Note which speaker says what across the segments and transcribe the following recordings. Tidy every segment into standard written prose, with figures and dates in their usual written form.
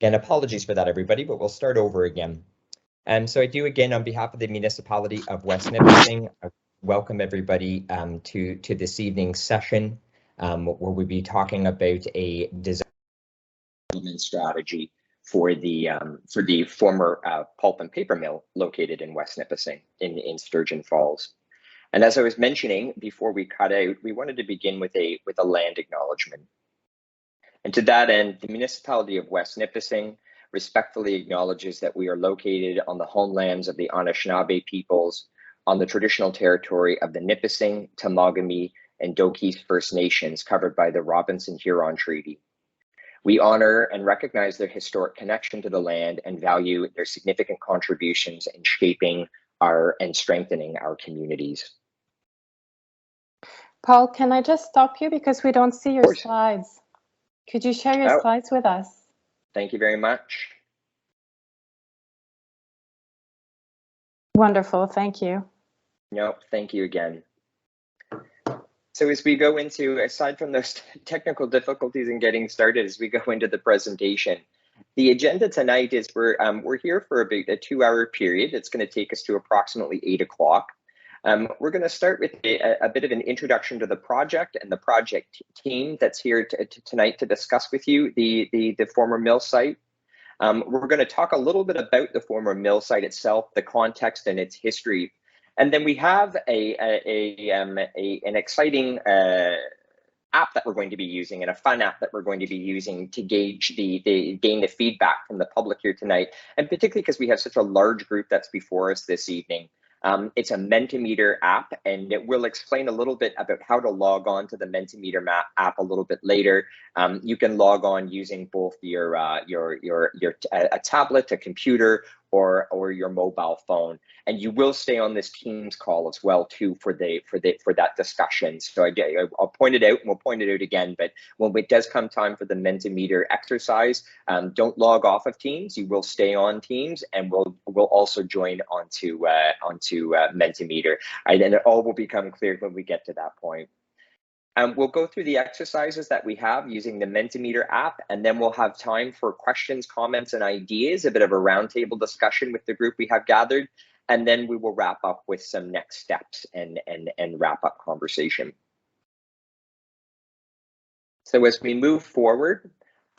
Speaker 1: Again, apologies for that, everybody, but we'll start over again. So I do, again, on behalf of the Municipality of West Nipissing, welcome everybody to this evening's session, where we'll be talking about a development strategy for the former pulp and paper mill located in West Nipissing in Sturgeon Falls. And as I was mentioning before we cut out, we wanted to begin with a land acknowledgement. And to that end, the Municipality of West Nipissing respectfully acknowledges that we are located on the homelands of the Anishinaabe peoples, on the traditional territory of the Nipissing, Temagami, and Doki's First Nations covered by the Robinson-Huron Treaty. We honor and recognize their historic connection to the land and value their significant contributions in shaping and strengthening our communities.
Speaker 2: Paul, can I just stop you because we don't see your slides? Could you share your slides with us?
Speaker 1: Thank you very much.
Speaker 2: Wonderful, thank you.
Speaker 1: No, thank you again. So as we go into, aside from those technical difficulties in getting started, as we go into the presentation, the agenda tonight is we're here for about a 2-hour period. It's going to take us to approximately 8 o'clock. We're going to start with a bit of an introduction to the project and the project team that's here tonight to discuss with you the former mill site. We're going to talk a little bit about the former mill site itself, the context and its history. And then we have an exciting app that we're going to be using, and a fun app that we're going to be using to gain the feedback from the public here tonight, and particularly because we have such a large group that's before us this evening. It's a Mentimeter app, and it will explain a little bit about how to log on to the Mentimeter app a little bit later. You can log on using both a tablet, a computer, or your mobile phone, and you will stay on this Teams call as well too for that discussion. So I'll point it out, and we'll point it out again. But when it does come time for the Mentimeter exercise, don't log off of Teams. You will stay on Teams, and we'll also join onto Mentimeter. And it all will become clear when we get to that point. We'll go through the exercises that we have using the Mentimeter app, and then we'll have time for questions, comments, and ideas, a bit of a roundtable discussion with the group we have gathered, and then we will wrap up with some next steps and wrap up conversation. So as we move forward,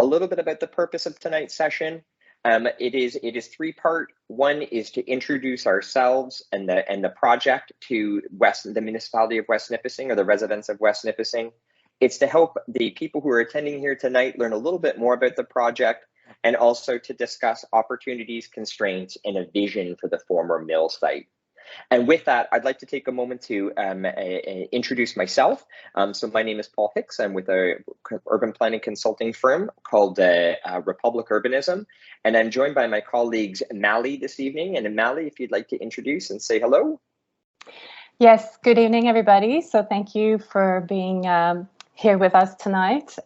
Speaker 1: a little bit about the purpose of tonight's session. It is 3-part. One is to introduce ourselves and the project to the Municipality of West Nipissing, or the residents of West Nipissing. It's to help the people who are attending here tonight learn a little bit more about the project, and also to discuss opportunities, constraints, and a vision for the former mill site. And with that, I'd like to take a moment to introduce myself. So my name is Paul Hicks. I'm with a urban planning consulting firm called Republic Urbanism. And I'm joined by my colleagues, Mally, this evening. And Mally, if you'd like to introduce and say hello.
Speaker 2: Yes, good evening, everybody. So thank you for being here with us tonight.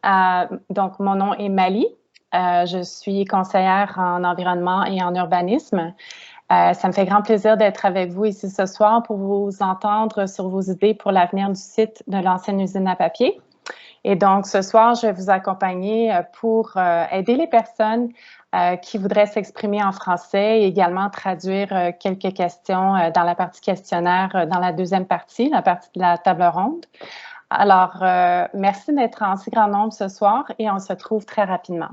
Speaker 2: Donc, mon nom est Mally. Je suis conseillère en environnement et en urbanisme. Ça me fait grand plaisir d'être avec vous ici ce soir pour vous entendre sur vos idées pour l'avenir du site de l'ancienne usine à papier. Et donc, ce soir, je vais vous accompagner pour aider les personnes qui voudraient s'exprimer en français et également traduire quelques questions dans la partie questionnaire, dans la deuxième partie, la partie de la table ronde. Alors, merci d'être en si grand nombre ce soir et on se retrouve très rapidement.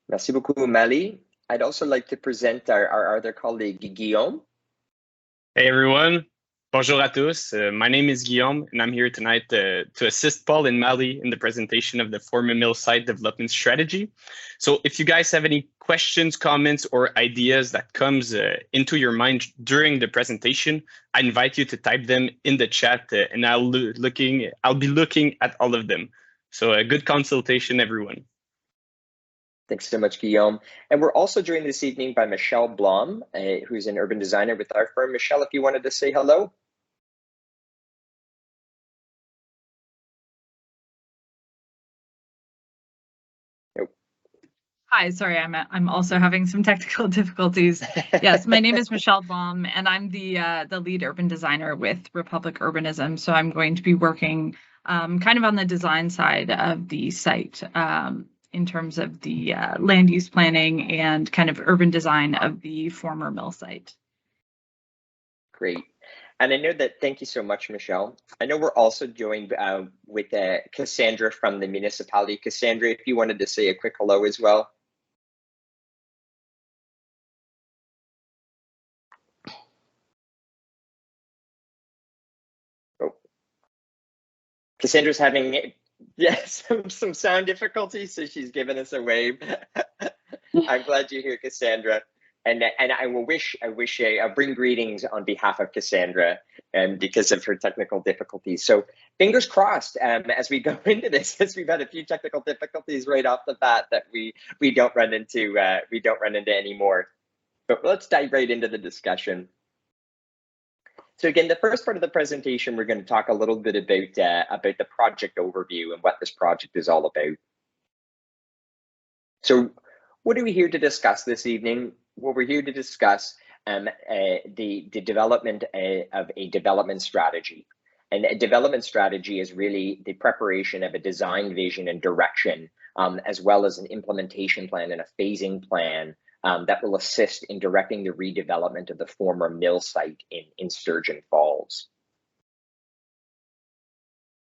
Speaker 1: Merci beaucoup, Mally. I'd also like to present our other colleague, Guillaume.
Speaker 3: Hey, everyone. Bonjour à tous. My name is Guillaume, and I'm here tonight to assist Paul and Mally in the presentation of the former mill site development strategy. So if you guys have any questions, comments, or ideas that comes into your mind during the presentation, I invite you to type them in the chat, and I'll be looking at all of them. So a good consultation, everyone.
Speaker 1: Thanks so much, Guillaume. And we're also joined this evening by Michelle Blom, who's an urban designer with our firm. Michelle, if you wanted to say hello. Nope.
Speaker 4: Hi, sorry, I'm also having some technical difficulties. Yes, my name is Michelle Blom, and I'm the lead urban designer with Republic Urbanism. So I'm going to be working kind of on the design side of the site. in terms of the land use planning and kind of urban design of the former mill site.
Speaker 1: Great. And I know that, thank you so much, Michelle. I know we're also joined with Cassandra from the municipality. Cassandra, if you wanted to say a quick hello as well. Oh. Cassandra's having some sound difficulties, so she's given us a wave. I'm glad you're here, Cassandra. And I bring greetings on behalf of Cassandra because of her technical difficulties. So fingers crossed as we go into this, since we've had a few technical difficulties right off the bat, that we don't run into anymore. But let's dive right into the discussion. So again, the first part of the presentation, we're going to talk a little bit about the project overview and what this project is all about. So what are we here to discuss this evening? Well, we're here to discuss the development of a development strategy. And a development strategy is really the preparation of a design vision and direction, as well as an implementation plan and a phasing plan that will assist in directing the redevelopment of the former mill site in Sturgeon Falls.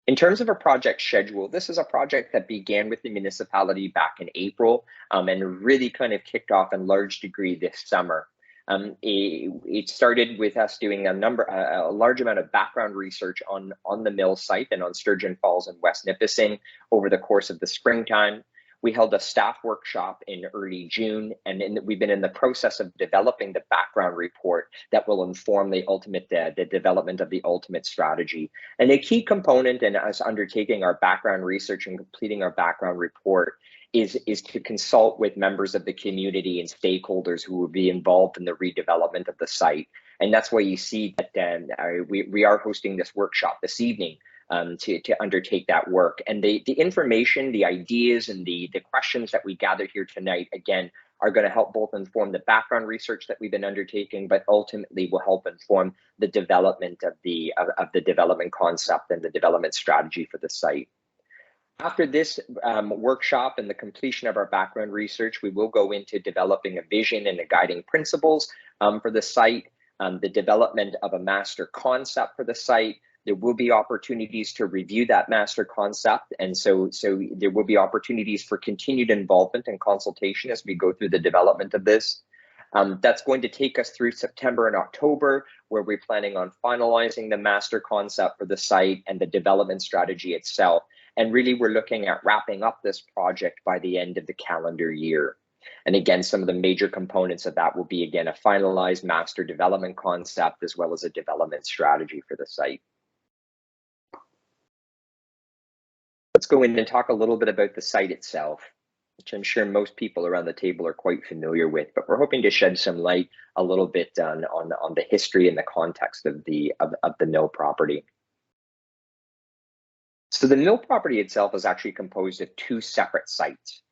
Speaker 1: In terms of a project schedule, this is a project that began with the municipality back in April and really kind of kicked off in large degree this summer. It started with us doing a large amount of background research on the mill site and on Sturgeon Falls in West Nipissing over the course of the springtime. We held a staff workshop in early June, and we've been in the process of developing the background report that will inform the ultimate the development of the ultimate strategy. And a key component in us undertaking our background research and completing our background report is to consult with members of the community and stakeholders who will be involved in the redevelopment of the site. And that's why you see that we are hosting this workshop this evening to undertake that work. And the information, the ideas, and the questions that we gather here tonight, again, are going to help both inform the background research that we've been undertaking, but ultimately will help inform the development of the development concept and the development strategy for the site. After this workshop and the completion of our background research, we will go into developing a vision and the guiding principles for the site, the development of a master concept for the site. There will be opportunities to review that master concept, and so there will be opportunities for continued involvement and consultation as we go through the development of this. That's going to take us through September and October, where we're planning on finalizing the master concept for the site and the development strategy itself. And really, we're looking at wrapping up this project by the end of the calendar year. And again, some of the major components of that will be, again, a finalized master development concept, as well as a development strategy for the site. Let's go in and talk a little bit about the site itself, which I'm sure most people around the table are quite familiar with, but we're hoping to shed some light a little bit on the history and the context of the mill property. So the mill property itself is actually composed of two separate sites.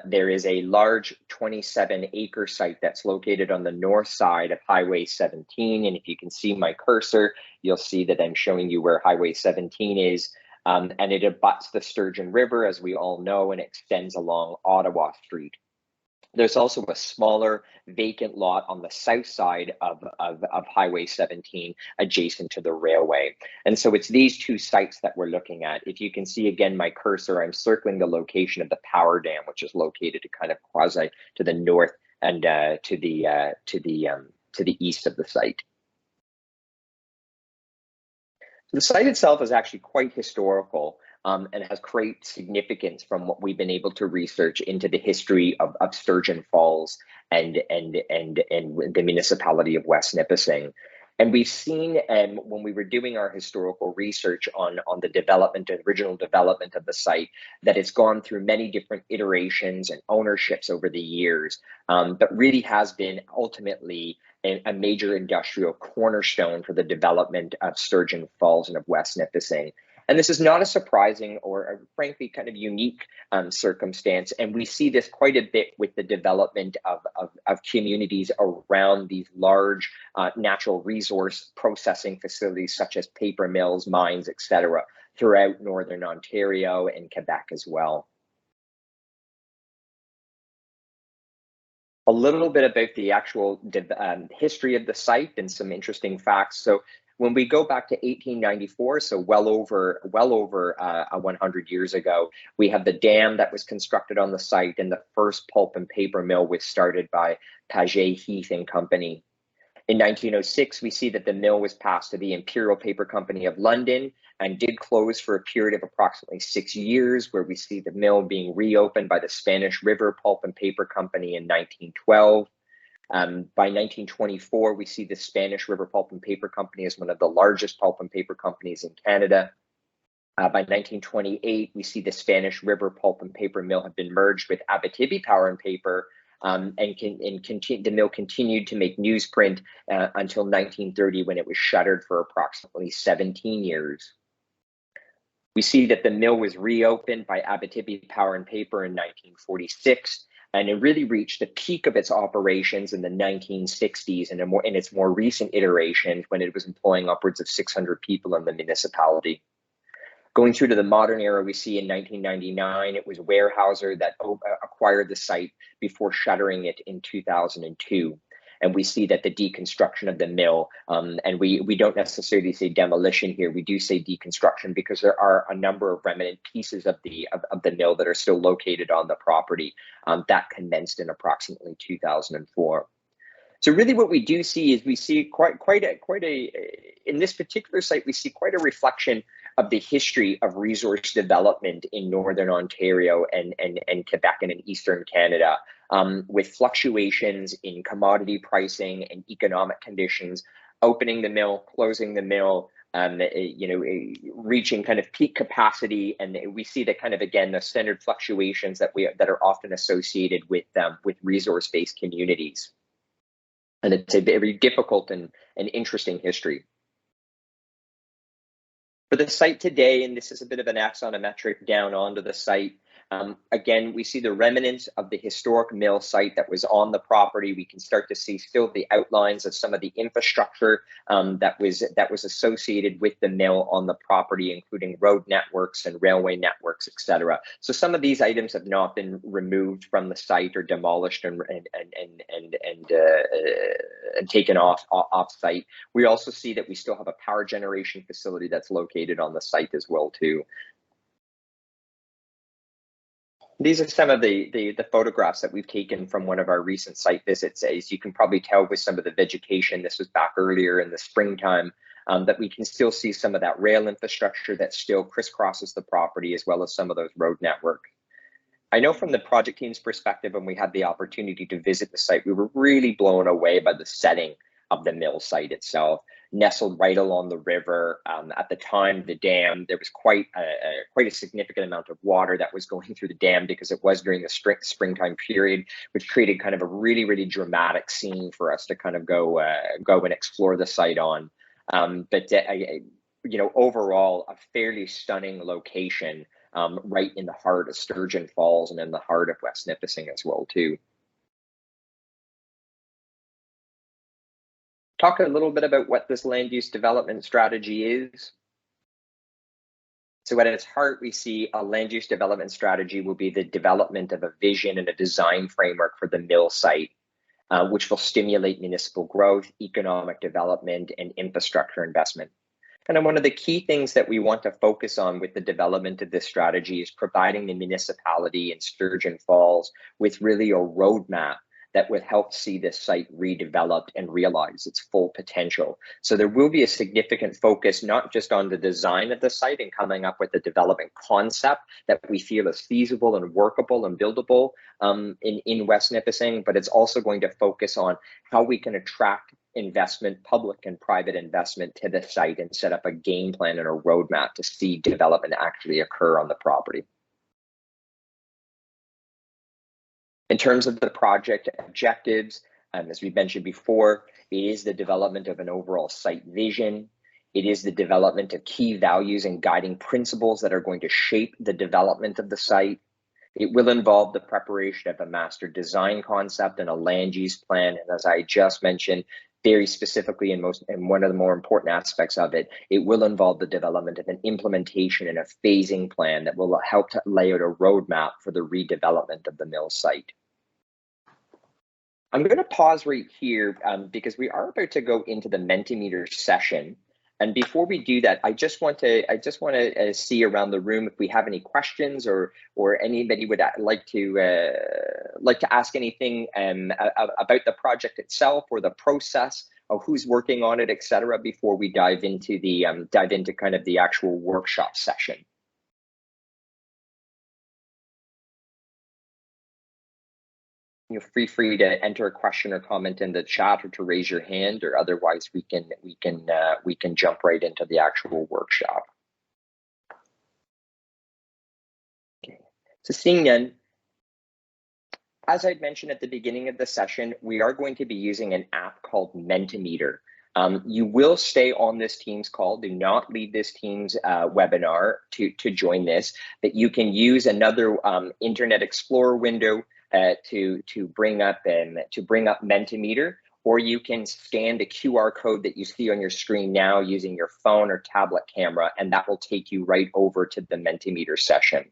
Speaker 1: There is a large 27-acre site that's located on the north side of Highway 17, and if you can see my cursor, you'll see that I'm showing you where Highway 17 is. And it abuts the Sturgeon River, as we all know, and extends along Ottawa Street. There's also a smaller vacant lot on the south side of Highway 17, adjacent to the railway. And so it's these two sites that we're looking at. If you can see again my cursor, I'm circling the location of the power dam, which is located kind of quasi to the north and to the east of the site. The site itself is actually quite historical and has great significance from what we've been able to research into the history of Sturgeon Falls and the Municipality of West Nipissing. And we've seen when we were doing our historical research on the development and original development of the site, that it's gone through many different iterations and ownerships over the years, but really has been ultimately a major industrial cornerstone for the development of Sturgeon Falls and of West Nipissing. And this is not a surprising or a frankly kind of unique circumstance. And we see this quite a bit with the development of communities around these large natural resource processing facilities, such as paper mills, mines, etc., throughout Northern Ontario and Quebec as well. A little bit about the actual history of the site and some interesting facts. So when we go back to 1894, so well over 100 years ago, we have the dam that was constructed on the site, and the first pulp and paper mill was started by Paget, Heath and Company. In 1906, we see that the mill was passed to the Imperial Paper Company of London and did close for a period of approximately 6 years, where we see the mill being reopened by the Spanish River Pulp and Paper Company in 1912. By 1924, we see the Spanish River Pulp and Paper Company as one of the largest pulp and paper companies in Canada. By 1928, we see the Spanish River Pulp and Paper Mill have been merged with Abitibi Power and Paper, the mill continued to make newsprint until 1930, when it was shuttered for approximately 17 years. We see that the mill was reopened by Abitibi Power and Paper in 1946, and it really reached the peak of its operations in the 1960s and in its more recent iterations, when it was employing upwards of 600 people in the municipality. Going through to the modern era, we see in 1999, it was Weyerhaeuser that acquired the site before shuttering it in 2002. And we see that the deconstruction of the mill, and we don't necessarily say demolition here, we do say deconstruction, because there are a number of remnant pieces of the mill that are still located on the property that commenced in approximately 2004. So really what we do see is we see quite a in this particular site, we see quite a reflection of the history of resource development in Northern Ontario and Quebec and in Eastern Canada, with fluctuations in commodity pricing and economic conditions, opening the mill, closing the mill, reaching kind of peak capacity, and we see that kind of, again, the standard fluctuations that are often associated with resource-based communities. And it's a very difficult and interesting history. For the site today, and this is a bit of an axonometric down onto the site, again, we see the remnants of the historic mill site that was on the property. We can start to see still the outlines of some of the infrastructure that was associated with the mill on the property, including road networks and railway networks, etc. So some of these items have not been removed from the site or demolished and taken off site. We also see that we still have a power generation facility that's located on the site as well too. These are some of the photographs that we've taken from one of our recent site visits. As you can probably tell with some of the vegetation, this was back earlier in the springtime, that we can still see some of that rail infrastructure that still crisscrosses the property, as well as some of those road networks. I know from the project team's perspective, when we had the opportunity to visit the site, we were really blown away by the setting of the mill site itself, nestled right along the river. At the time, the dam, there was quite a significant amount of water that was going through the dam, because it was during the springtime period, which created kind of a really, really dramatic scene for us to kind of go and explore the site on. Overall, a fairly stunning location, right in the heart of Sturgeon Falls and in the heart of West Nipissing as well too. Talk a little bit about what this land use development strategy is. So at its heart, we see a land use development strategy will be the development of a vision and a design framework for the mill site, which will stimulate municipal growth, economic development, and infrastructure investment. And one of the key things that we want to focus on with the development of this strategy is providing the municipality in Sturgeon Falls with really a roadmap that would help see this site redeveloped and realize its full potential. So there will be a significant focus, not just on the design of the site and coming up with a development concept that we feel is feasible and workable and buildable in West Nipissing, but it's also going to focus on how we can attract investment, public and private investment, to the site and set up a game plan and a roadmap to see development actually occur on the property. In terms of the project objectives, as we mentioned before, it is the development of an overall site vision. It is the development of key values and guiding principles that are going to shape the development of the site. It will involve the preparation of a master design concept and a land use plan. And as I just mentioned, very specifically, and one of the more important aspects of it, it will involve the development of an implementation and a phasing plan that will help to lay out a roadmap for the redevelopment of the mill site. I'm going to pause right here because we are about to go into the Mentimeter session. And before we do that, I just want to see around the room if we have any questions or anybody would like to ask anything about the project itself or the process of who's working on it, etc. Before we dive into kind of the actual workshop session. You're free to enter a question or comment in the chat or to raise your hand, or otherwise we can jump right into the actual workshop. Okay. So seeing none, as I'd mentioned at the beginning of the session, we are going to be using an app called Mentimeter. You will stay on this Teams call. Do not leave this Teams webinar to join this, but you can use another Internet Explorer window to bring up Mentimeter, or you can scan the QR code that you see on your screen now using your phone or tablet camera, and that will take you right over to the Mentimeter session.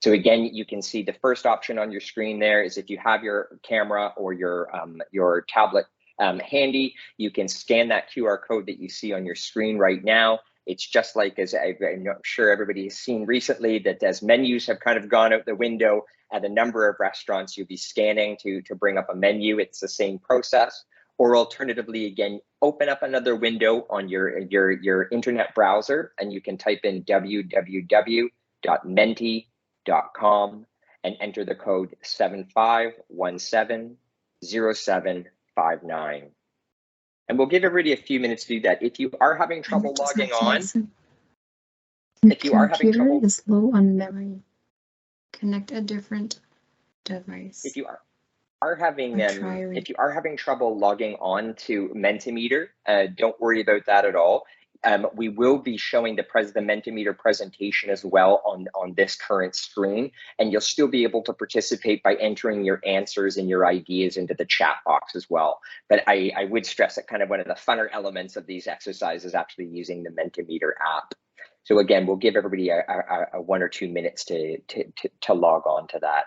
Speaker 1: So again, you can see the first option on your screen there is if you have your camera or your tablet handy, you can scan that QR code that you see on your screen right now. It's just like, as I'm sure everybody has seen recently, that as menus have kind of gone out the window at a number of restaurants, you'll be scanning to bring up a menu. It's the same process. Or alternatively, again, open up another window on your internet browser, and you can type in www.menti.com and enter the code 75170759. And we'll give everybody a few minutes to do that. If you are having trouble logging on, if you are having trouble,
Speaker 5: is low on memory. Connect a different device.
Speaker 1: If you are having trouble logging on to Mentimeter, don't worry about that at all. We will be showing the Mentimeter presentation as well on this current screen, and you'll still be able to participate by entering your answers and your ideas into the chat box as well. But I would stress that kind of one of the funner elements of these exercises is actually using the Mentimeter app. So again, we'll give everybody a 1 or 2 minutes to log on to that.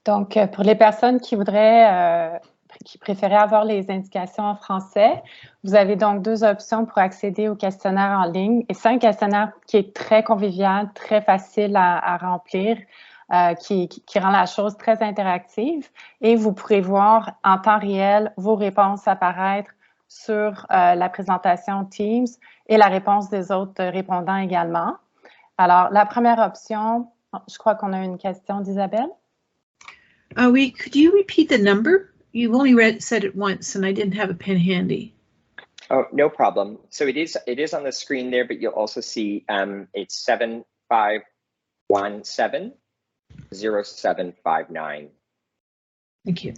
Speaker 2: Donc, pour les personnes qui préféraient avoir les indications en français, vous avez donc 2 options pour accéder au questionnaire en ligne. Et c'est un questionnaire qui est très convivial, très facile à remplir, qui rend la chose très interactive. Et vous pourrez voir en temps réel vos réponses apparaître sur la présentation Teams et la réponse des autres répondants également. Alors, la première option, je crois qu'on a une question d'Isabelle.
Speaker 6: Oui, could you repeat the number? You only said it once, and I didn't have a pen handy.
Speaker 1: Oh, no problem. So it is on the screen there, but you'll also see it's 75170759.
Speaker 6: Thank you.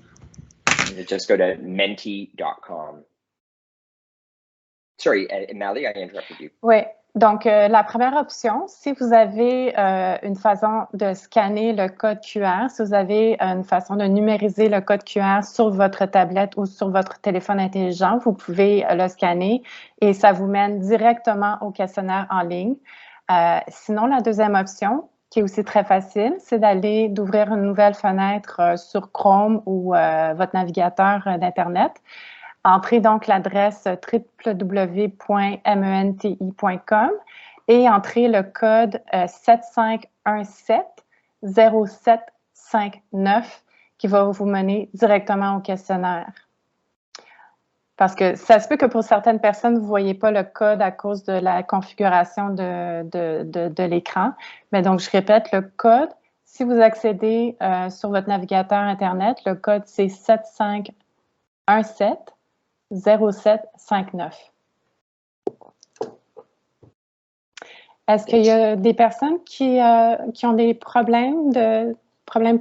Speaker 1: And you just go to menti.com. Sorry, Mali, I interrupted you.
Speaker 2: Oui, donc la première option, si vous avez une façon de scanner le code QR, si vous avez une façon de numériser le code QR sur votre tablette ou sur votre téléphone intelligent, vous pouvez le scanner et ça vous mène directement au questionnaire en ligne. Sinon, la deuxième option, qui est aussi très facile, c'est d'ouvrir une nouvelle fenêtre sur Chrome ou votre navigateur d'Internet. Entrez donc l'adresse www.menti.com et entrez le code 75170759 qui va vous mener directement au questionnaire. Parce que ça se peut que pour certaines personnes, vous ne voyez pas le code à cause de la configuration de l'écran. Mais donc, je répète, le code, si vous accédez sur votre navigateur Internet, le code, c'est 75170759. Est-ce qu'il y a des personnes qui ont des problèmes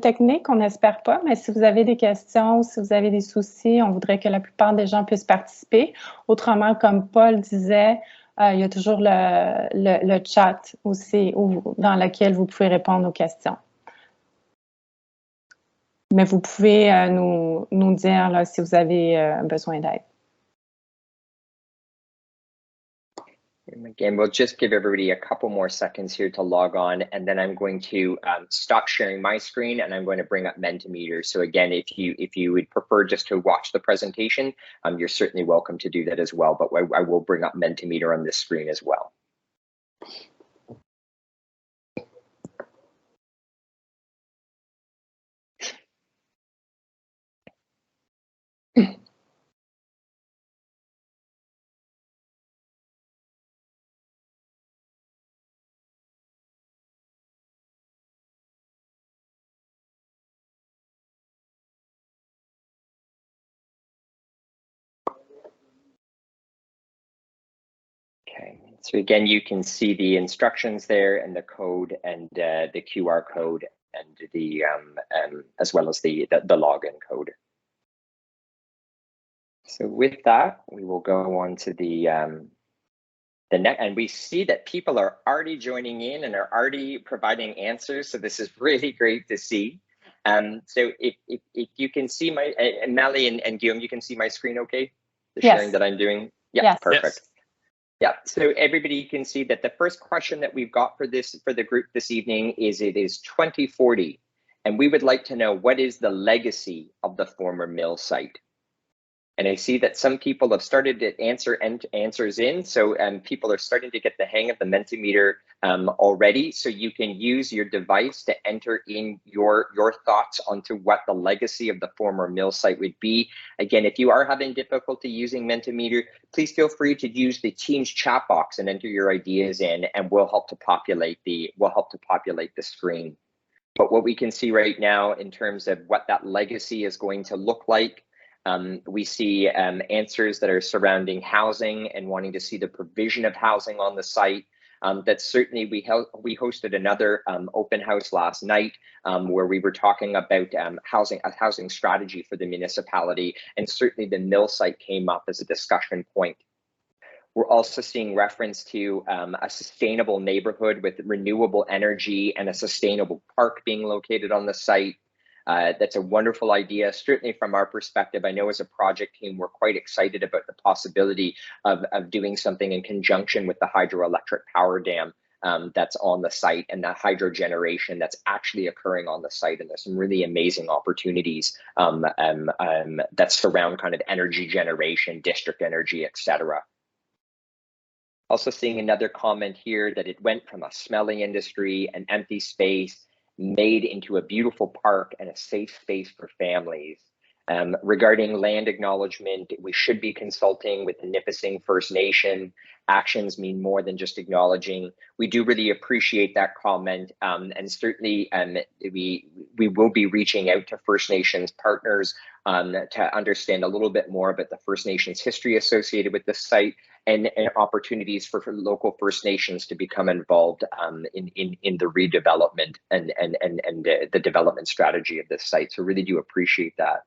Speaker 2: techniques? On n'espère pas, mais si vous avez des questions, si vous avez des soucis, on voudrait que la plupart des gens puissent participer. Autrement, comme Paul disait, il y a toujours le chat aussi dans lequel vous pouvez répondre aux questions. Mais vous pouvez nous dire là, si vous avez besoin d'aide.
Speaker 1: Again, we'll just give everybody a couple more seconds here to log on, and then I'm going to stop sharing my screen, and I'm going to bring up Mentimeter. So again, if you would prefer just to watch the presentation, you're certainly welcome to do that as well, but I will bring up Mentimeter on this screen as well. Okay, so again, you can see the instructions there and the code and the QR code and the as well as the login code. So with that, we will go on to the next, and we see that people are already joining in and are already providing answers. So this is really great to see. So if you can see my Mally and Guillaume, you can see my screen, okay? The sharing that I'm doing. Yeah,
Speaker 2: yes.
Speaker 1: Perfect. Yes. Yeah, so everybody can see that the first question that we've got for the group this evening is, it is 2040, and we would like to know, what is the legacy of the former mill site? And I see that some people have started to answers in, so people are starting to get the hang of the Mentimeter already. So you can use your device to enter in your thoughts onto what the legacy of the former mill site would be. Again, if you are having difficulty using Mentimeter, please feel free to use the Teams chat box and enter your ideas in, and we'll help to populate the screen. But what we can see right now in terms of what that legacy is going to look like, we see answers that are surrounding housing and wanting to see the provision of housing on the site. That certainly we hosted another open house last night where we were talking about a housing strategy for the municipality, and certainly the mill site came up as a discussion point. We're also seeing reference to a sustainable neighborhood with renewable energy and a sustainable park being located on the site. That's a wonderful idea. Certainly from our perspective, I know as a project team, we're quite excited about the possibility of doing something in conjunction with the hydroelectric power dam that's on the site, and that hydro generation that's actually occurring on the site. And there's some really amazing opportunities that surround kind of energy generation, district energy, etc. Also seeing another comment here that it went from a smelly industry, an empty space, made into a beautiful park and a safe space for families. Regarding land acknowledgement, we should be consulting with the Nipissing First Nation. Actions mean more than just acknowledging. We do really appreciate that comment, and certainly we will be reaching out to First Nations partners to understand a little bit more about the First Nations history associated with this site, and opportunities for local First Nations to become involved in the redevelopment and the development strategy of this site. So really do appreciate that.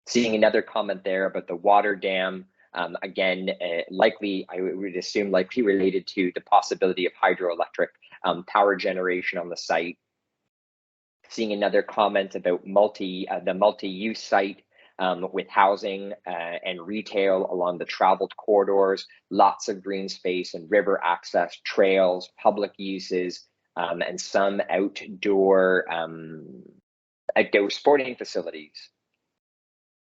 Speaker 1: Seeing another comment there about the water dam, again, likely, I would assume likely related to the possibility of hydroelectric power generation on the site. Seeing another comment about the multi-use site with housing and retail along the traveled corridors, lots of green space and river access, trails, public uses, and some outdoor sporting facilities.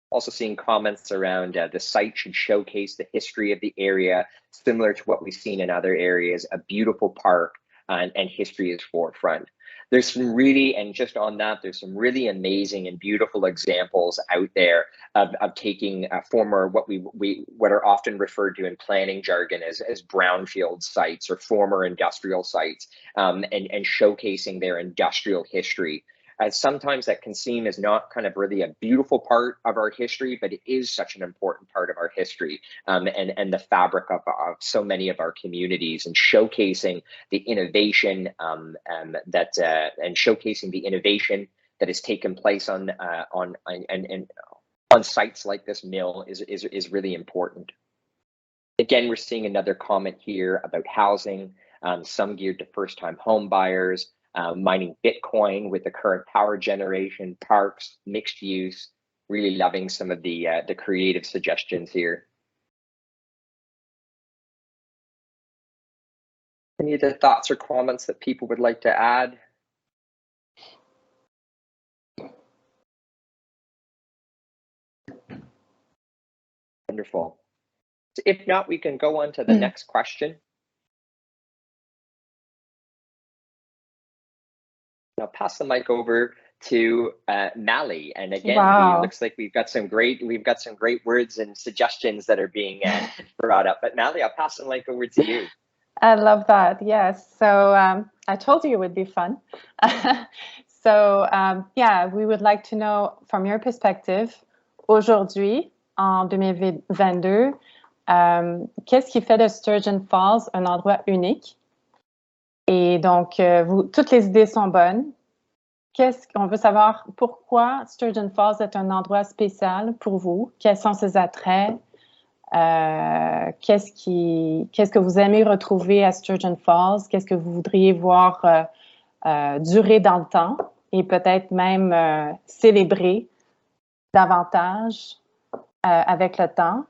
Speaker 1: Also seeing comments around the site should showcase the history of the area, similar to what we've seen in other areas, a beautiful park and history is forefront. There's some really, and just on that, there's some really amazing and beautiful examples out there of taking former, what are often referred to in planning jargon as brownfield sites or former industrial sites, and showcasing their industrial history. Sometimes that can seem as not kind of really a beautiful part of our history, but it is such an important part of our history and the fabric of so many of our communities, and showcasing the innovation and showcasing the innovation that has taken place on sites like this mill is really important. Again, we're seeing another comment here about housing, some geared to first-time home buyers. Mining Bitcoin with the current power generation, parks, mixed use. Really loving some of the creative suggestions here. Any other thoughts or comments that people would like to add? Wonderful. So if not, we can go on to the next question. I'll pass the mic over to Mally, and again,
Speaker 2: Wow.
Speaker 1: it looks like we've got some great words and suggestions that are being brought up. But Mally, I'll pass the mic over to you.
Speaker 2: I love that. Yes. So I told you it would be fun. Yeah, we would like to know from your perspective, aujourd'hui, en 2022, qu'est-ce qui fait de Sturgeon Falls un endroit unique? Et donc, toutes les idées sont bonnes. On veut savoir pourquoi Sturgeon Falls est un endroit spécial pour vous. Quels sont ses attraits? Qu'est-ce que vous aimez retrouver à Sturgeon Falls? Qu'est-ce que vous voudriez voir durer dans le temps et peut-être même célébrer davantage avec le temps?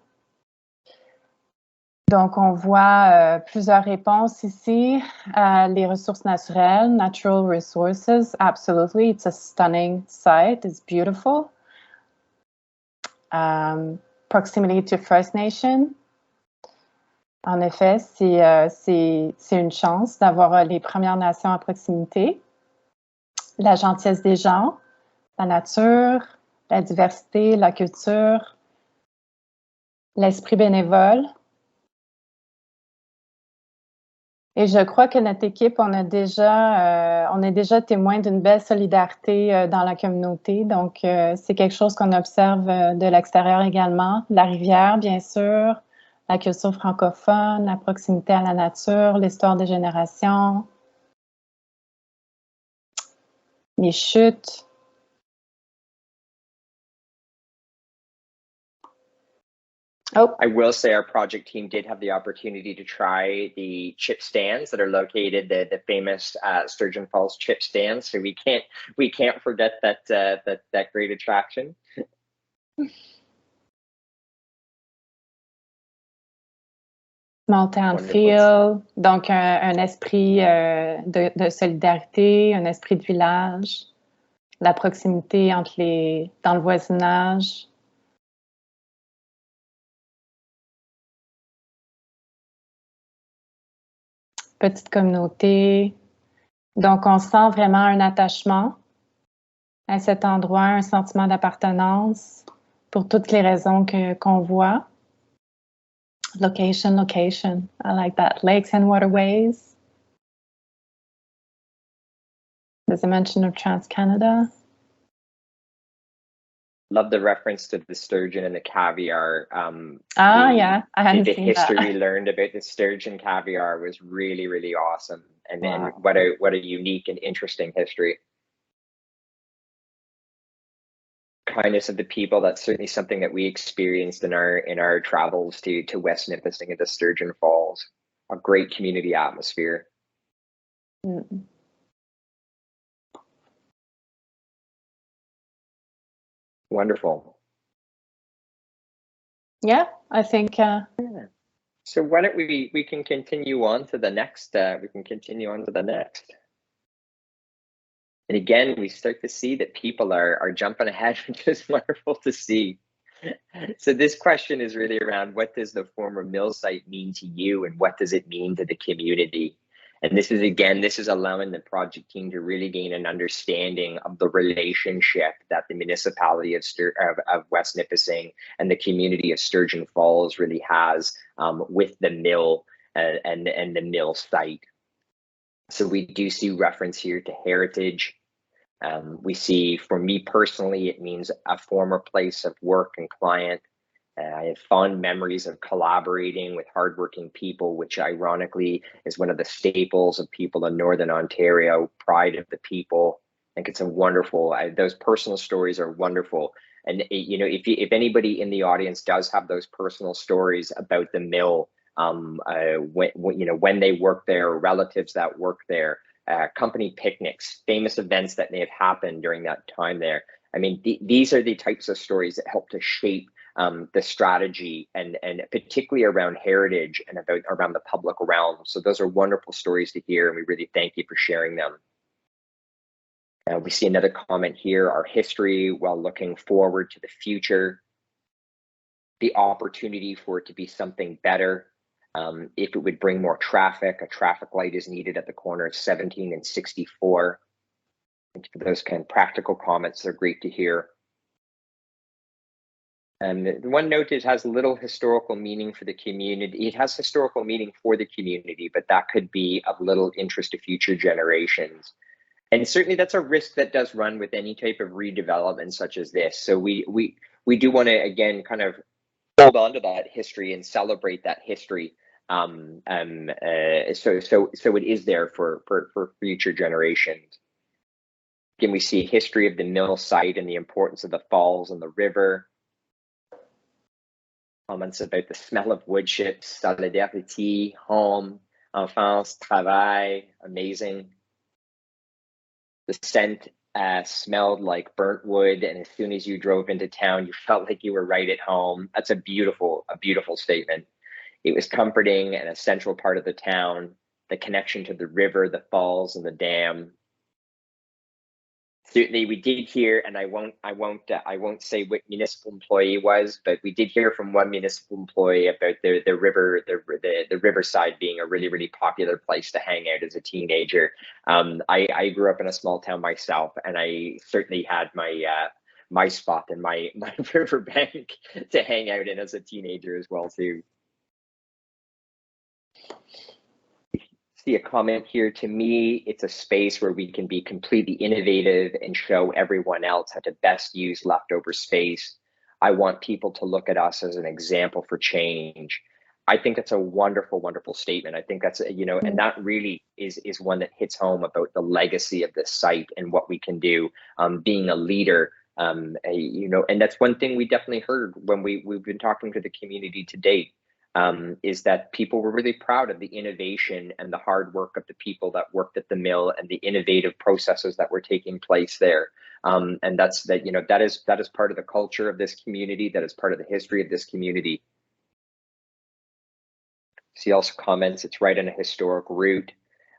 Speaker 2: Donc, on voit plusieurs réponses ici. Les ressources naturelles, natural resources, absolutely. It's a stunning site. It's beautiful. Proximity to First Nation. En effet, c'est une chance d'avoir les Premières Nations à proximité. La gentillesse des gens, la nature, la diversité, la culture, l'esprit bénévole. Et je crois que notre équipe, on est déjà témoin d'une belle solidarité dans la communauté. Donc, c'est quelque chose qu'on observe de l'extérieur également. La rivière, bien sûr, la culture francophone, la proximité à la nature, l'histoire des générations, les chutes. Oh.
Speaker 1: I will say our project team did have the opportunity to try the chip stands that are located, the famous Sturgeon Falls chip stands. So we can't forget that great attraction.
Speaker 2: Small town feel, donc un esprit de solidarité, un esprit de village, la proximité dans le voisinage. Petite communauté. Donc, on sent vraiment un attachement à cet endroit, un sentiment d'appartenance pour toutes les raisons qu'on voit. Location. I like that. Lakes and waterways. There's a mention of Trans-Canada.
Speaker 1: Love the reference to the sturgeon and the caviar.
Speaker 2: Yeah, I hadn't
Speaker 1: the
Speaker 2: seen
Speaker 1: history
Speaker 2: that.
Speaker 1: we learned about the sturgeon caviar was really, really awesome, and
Speaker 2: Wow.
Speaker 1: and what a unique and interesting history. Kindness of the people, that's certainly something that we experienced in our travels to West Nipissing and to Sturgeon Falls. A great community atmosphere.
Speaker 2: Mm.
Speaker 1: Wonderful.
Speaker 2: Yeah, I think.
Speaker 1: So why don't we can continue on to the next. And again, we start to see that people are jumping ahead, which is wonderful to see. So this question is really around, what does the former mill site mean to you, and what does it mean to the community? And this is allowing the project team to really gain an understanding of the relationship that the municipality of West Nipissing and the community of Sturgeon Falls really has with the mill and the mill site. So we do see reference here to heritage. We see, for me personally, it means a former place of work and client. I have fond memories of collaborating with hardworking people, which ironically is one of the staples of people in Northern Ontario, pride of the people. I think it's a wonderful, those personal stories are wonderful. And you know, if anybody in the audience does have those personal stories about the mill, when they work there, or relatives that work there, company picnics, famous events that may have happened during that time there. I mean, these are the types of stories that help to shape the strategy and particularly around heritage and around the public realm. So those are wonderful stories to hear, and we really thank you for sharing them. We see another comment here, our history while looking forward to the future, the opportunity for it to be something better. If it would bring more traffic, a traffic light is needed at the corner of 17 and 64. Thank you for those kind of practical comments. They're great to hear. And the one note, it has little historical meaning for the community. It has historical meaning for the community, but that could be of little interest to future generations. And certainly that's a risk that does run with any type of redevelopment such as this. So we do want to, again, kind of hold on to that history and celebrate that history. So it is there for future generations. Again, we see history of the mill site and the importance of the falls and the river. Comments about the smell of wood chips, solidarity, home, enfance, travail, amazing. The scent smelled like burnt wood, and as soon as you drove into town, you felt like you were right at home. That's a beautiful statement. It was comforting and a central part of the town. The connection to the river, the falls, and the dam. Certainly, we did hear, and I won't say what municipal employee it was, but we did hear from one municipal employee about the riverside being a really popular place to hang out as a teenager. I grew up in a small town myself, and I certainly had my spot in my riverbank to hang out in as a teenager as well too. See a comment here. To me, it's a space where we can be completely innovative and show everyone else how to best use leftover space. I want people to look at us as an example for change. I think that's a wonderful statement. I think that's, and that really is one that hits home about the legacy of this site and what we can do, being a leader. And that's one thing we definitely heard when we've been talking to the community to date. Is that people were really proud of the innovation and the hard work of the people that worked at the mill and the innovative processes that were taking place there. And that is part of the culture of this community. That is part of the history of this community. See also comments, it's right on a historic route.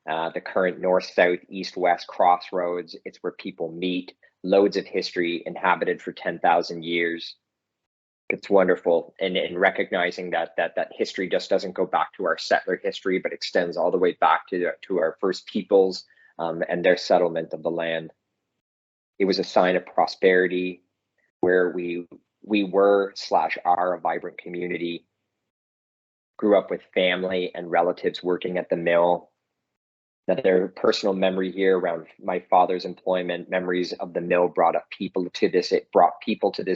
Speaker 1: The current north-south, east-west crossroads, it's where people meet. Loads of history, inhabited for 10,000 years. It's wonderful, and recognizing that history just doesn't go back to our settler history, but extends all the way back to our first peoples and their settlement of the land. It was a sign of prosperity, where we were/are a vibrant community. Grew up with family and relatives working at the mill. Another personal memory here around my father's employment. Memories of the mill brought people to this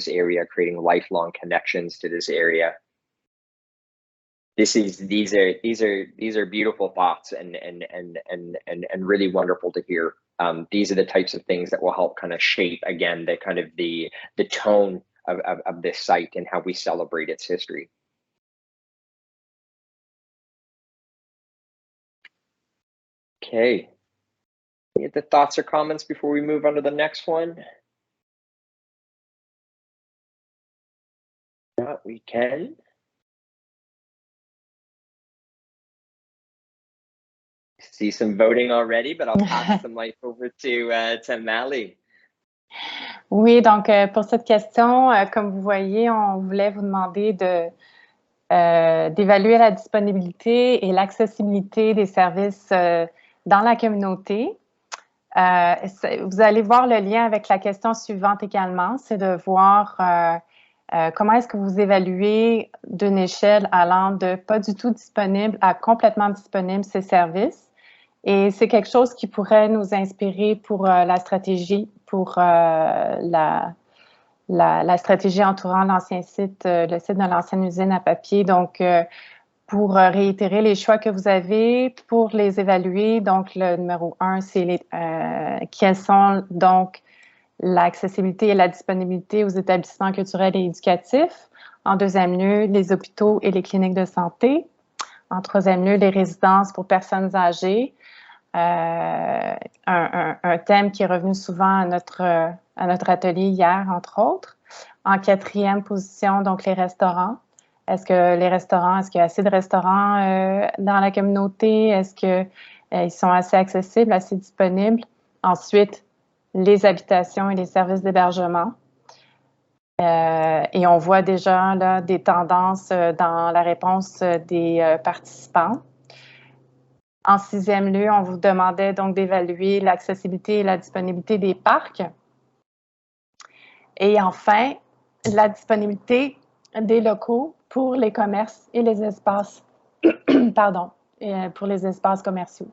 Speaker 1: area, creating lifelong connections to this area. These are beautiful thoughts and really wonderful to hear. These are the types of things that will help kind of shape, again, the tone of this site and how we celebrate its history. Okay. Any other thoughts or comments before we move on to the next one? We can. See some voting already, but I'll pass the mic over to Mali.
Speaker 2: Oui, donc pour cette question, comme vous voyez, on voulait vous demander d'évaluer la disponibilité et l'accessibilité des services dans la communauté. Vous allez voir le lien avec la question suivante également, c'est de voir comment est-ce que vous évaluez d'une échelle allant de pas du tout disponible à complètement disponible ces services. Et c'est quelque chose qui pourrait nous inspirer pour la stratégie, pour la stratégie entourant l'ancien site, le site de l'ancienne usine à papier. Donc, pour réitérer les choix que vous avez, pour les évaluer, donc le numéro 1, c'est quels sont donc l'accessibilité et la disponibilité aux établissements culturels et éducatifs. En deuxième lieu, les hôpitaux et les cliniques de santé. En troisième lieu, les résidences pour personnes âgées. Un thème qui est revenu souvent à notre atelier hier, entre autres. En quatrième position, donc les restaurants. Est-ce qu'il y a assez de restaurants dans la communauté? Est-ce qu'ils sont assez accessibles, assez disponibles? Ensuite, les habitations et les services d'hébergement. Et on voit déjà là, des tendances dans la réponse des participants. En sixième lieu, on vous demandait donc d'évaluer l'accessibilité et la disponibilité des parcs. Et enfin, la disponibilité des locaux pour les commerces et les espaces, pour les espaces commerciaux.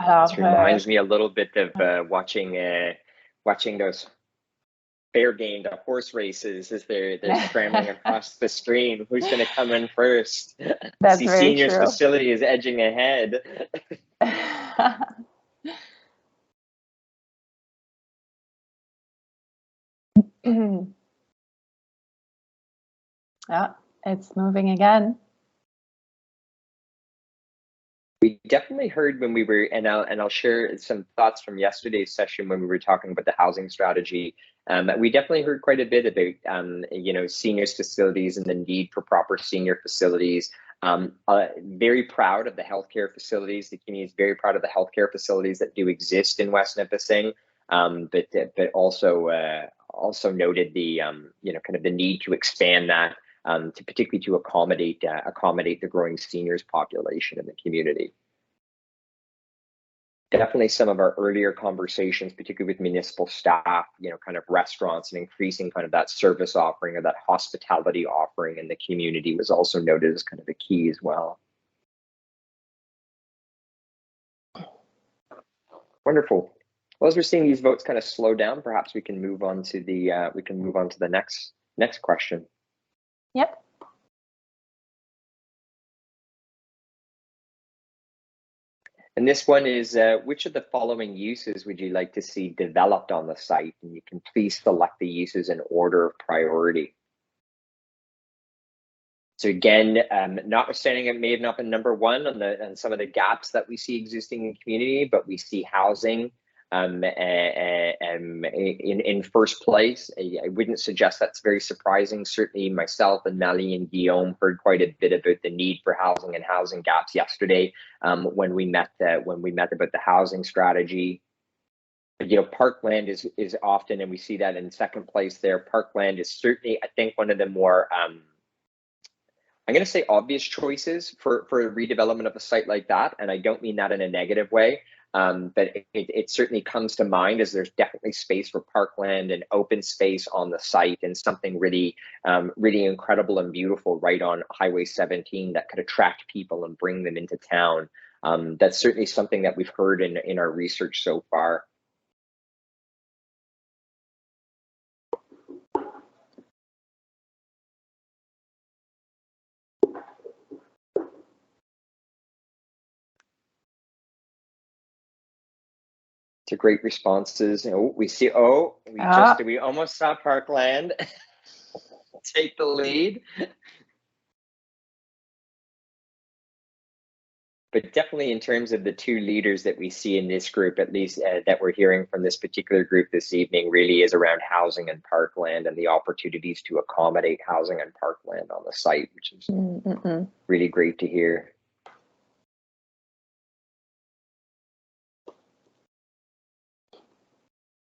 Speaker 2: Alors,
Speaker 1: this reminds me a little bit of watching those fair game, the horse races as they're scrambling across the stream. Who's going to come in first?
Speaker 2: That's
Speaker 1: See,
Speaker 2: very
Speaker 1: seniors
Speaker 2: true.
Speaker 1: facility is edging ahead.
Speaker 2: It's moving again.
Speaker 1: We definitely heard when we were, and I'll share some thoughts from yesterday's session when we were talking about the housing strategy. We definitely heard quite a bit about, seniors facilities and the need for proper senior facilities. Very proud of the healthcare facilities. The community is very proud of the healthcare facilities that do exist in West Nipissing, but also noted the kind of the need to expand that, particularly to accommodate the growing seniors population in the community. Definitely some of our earlier conversations, particularly with municipal staff, kind of restaurants and increasing kind of that service offering or that hospitality offering in the community was also noted as kind of a key as well. Wonderful. Well, as we're seeing these votes kind of slow down, perhaps we can move on to the next question.
Speaker 2: Yep.
Speaker 1: And this one is, which of the following uses would you like to see developed on the site? And you can please select the uses in order of priority. So again, notwithstanding it may have not been number one on some of the gaps that we see existing in community, but we see housing in first place. I wouldn't suggest that's very surprising. Certainly myself and Malie and Guillaume heard quite a bit about the need for housing and housing gaps yesterday when we met about the housing strategy. Parkland is often, and we see that in second place there. Parkland is certainly, I think, one of the more I'm going to say obvious choices for redevelopment of a site like that, and I don't mean that in a negative way. But it certainly comes to mind as there's definitely space for parkland and open space on the site, and something really incredible and beautiful right on Highway 17 that could attract people and bring them into town. That's certainly something that we've heard in our research so far. To great responses. We almost saw Parkland take the lead. But definitely in terms of the two leaders that we see in this group, at least that we're hearing from this particular group this evening, really is around housing and parkland and the opportunities to accommodate housing and parkland on the site, which is really great to hear.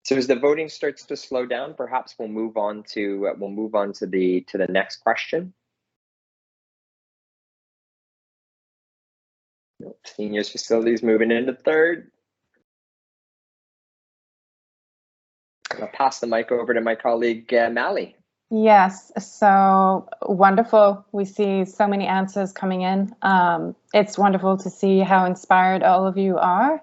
Speaker 1: So as the voting starts to slow down, perhaps we'll move on to the next question. Seniors facilities moving into third. I'll pass the mic over to my colleague Malie.
Speaker 2: Yes, so wonderful. We see so many answers coming in. It's wonderful to see how inspired all of you are.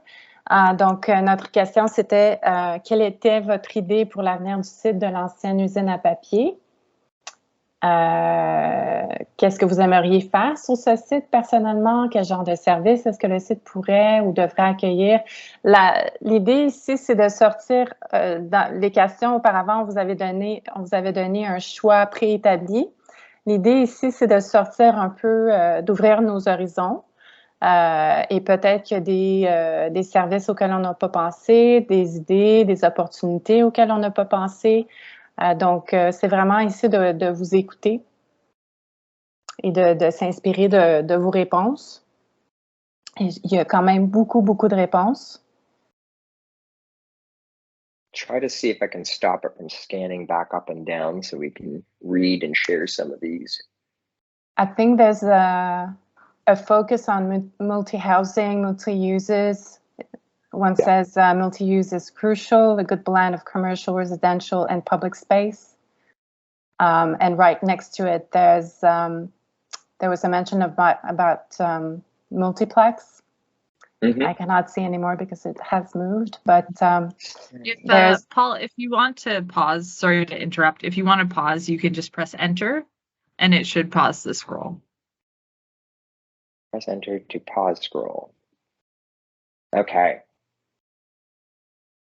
Speaker 2: Donc, notre question, c'était quelle était votre idée pour l'avenir du site de l'ancienne usine à papier? Qu'est-ce que vous aimeriez faire sur ce site personnellement? Quel genre de service est-ce que le site pourrait ou devrait accueillir? L'idée ici, c'est de sortir dans les questions auparavant, on vous avait donné un choix préétabli. L'idée ici, c'est de sortir un peu, d'ouvrir nos horizons. Et peut-être qu'il y a des services auxquels on n'a pas pensé, des idées, des opportunités auxquelles on n'a pas pensé. Donc, c'est vraiment ici de vous écouter et de s'inspirer de vos réponses. Et il y a quand même beaucoup de réponses.
Speaker 1: Try to see if I can stop it from scanning back up and down so we can read and share some of these.
Speaker 2: I think there's a focus on multi-housing, multi-uses. One says multi-use is crucial, a good blend of commercial, residential, and public space. And right next to it, there was a mention about multiplex.
Speaker 1: Mm-hmm.
Speaker 2: I cannot see anymore because it has moved, but
Speaker 4: Paul, if you want to pause, sorry to interrupt. If you want to pause, you can just press enter and it should pause the scroll.
Speaker 1: Press enter to pause scroll. Okay.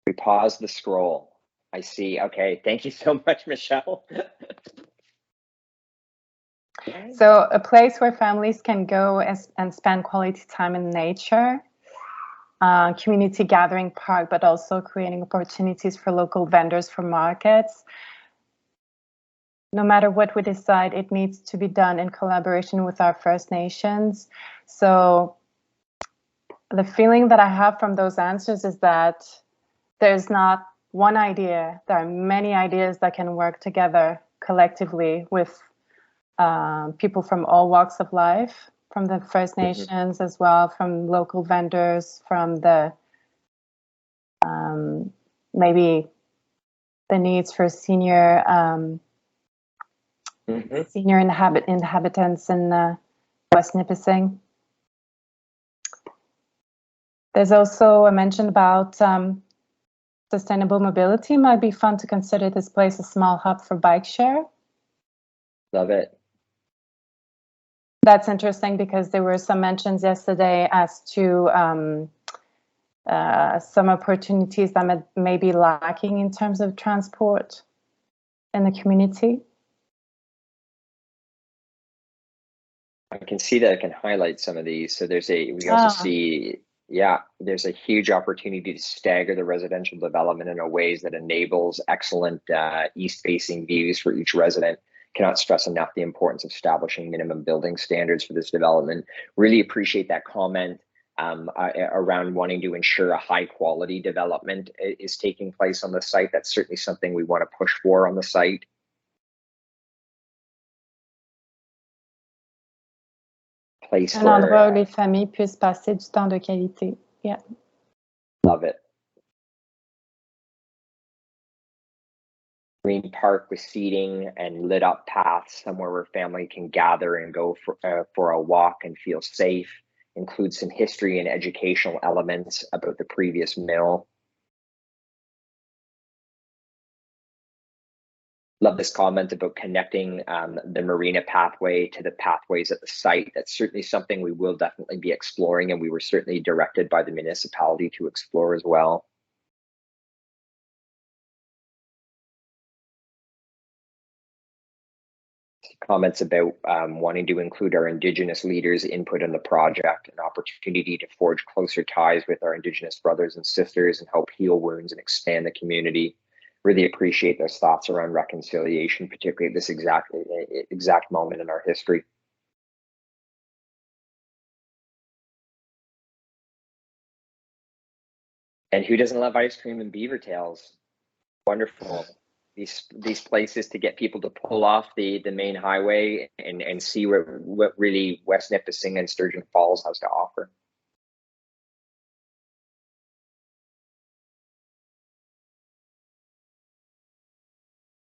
Speaker 1: We pause the scroll. I see. Okay. Thank you so much, Michelle.
Speaker 2: So a place where families can go and spend quality time in nature, community gathering park, but also creating opportunities for local vendors for markets. No matter what we decide, it needs to be done in collaboration with our First Nations. So the feeling that I have from those answers is that there's not one idea. There are many ideas that can work together collectively with people from all walks of life, from the First Nations as well, from local vendors, from the maybe the needs for senior senior inhabitants in West Nipissing. There's also a mention about sustainable mobility. Might be fun to consider this place a small hub for bike share.
Speaker 1: Love it.
Speaker 2: That's interesting because there were some mentions yesterday as to some opportunities that may be lacking in terms of transport in the community.
Speaker 1: I can see that I can highlight some of these. So we also see, there's a huge opportunity to stagger the residential development in a ways that enables excellent east-facing views for each resident. Cannot stress enough the importance of establishing minimum building standards for this development. Really appreciate that comment around wanting to ensure a high quality development is taking place on the site. That's certainly something we want to push for on the site. Place
Speaker 2: Un endroit où les familles puissent passer du temps de qualité. Yeah.
Speaker 1: Love it. Green park with seating and lit up paths, somewhere where family can gather and go for a walk and feel safe. Include some history and educational elements about the previous mill. Love this comment about connecting the marina pathway to the pathways at the site. That's certainly something we will definitely be exploring, and we were certainly directed by the municipality to explore as well. Comments about wanting to include our Indigenous leaders' input in the project, an opportunity to forge closer ties with our Indigenous brothers and sisters and help heal wounds and expand the community. Really appreciate those thoughts around reconciliation, particularly at this exact moment in our history. And who doesn't love ice cream and beaver tails? Wonderful. These places to get people to pull off the main highway and see what really West Nipissing and Sturgeon Falls has to offer.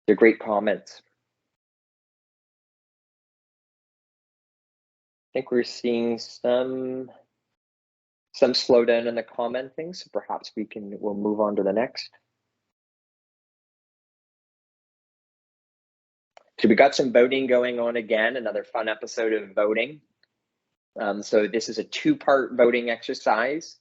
Speaker 1: They're great comments. I think we're seeing some slowdown in the commenting, so perhaps we'll move on to the next. So we got some voting going on again, another fun episode of voting. So this is a two-part voting exercise,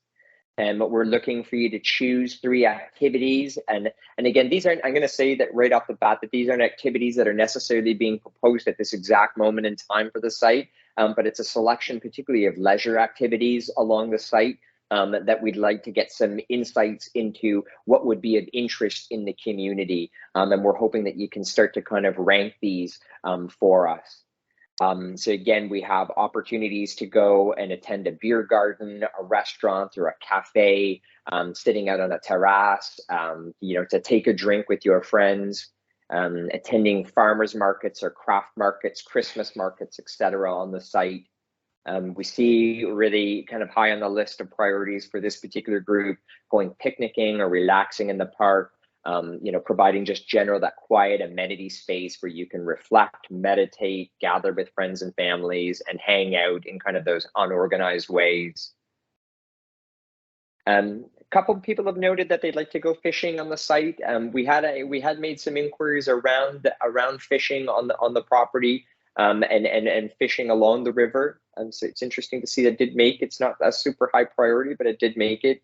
Speaker 1: and we're looking for you to choose 3 activities. And again, these aren't, I'm going to say that right off the bat that these aren't activities that are necessarily being proposed at this exact moment in time for the site. but it's a selection particularly of leisure activities along the site that we'd like to get some insights into what would be of interest in the community. And we're hoping that you can start to kind of rank these for us. So again, we have opportunities to go and attend a beer garden, a restaurant, or a cafe, sitting out on a terrace, you know, to take a drink with your friends, attending farmers markets or craft markets, Christmas markets, etc. on the site. We see really kind of high on the list of priorities for this particular group, going picnicking or relaxing in the park, you know, providing just general that quiet amenity space where you can reflect, meditate, gather with friends and families, and hang out in kind of those unorganized ways. A couple of people have noted that they'd like to go fishing on the site. We had made some inquiries around fishing on the property. And fishing along the river. So it's interesting to see that did make, it's not a super high priority, but it did make it.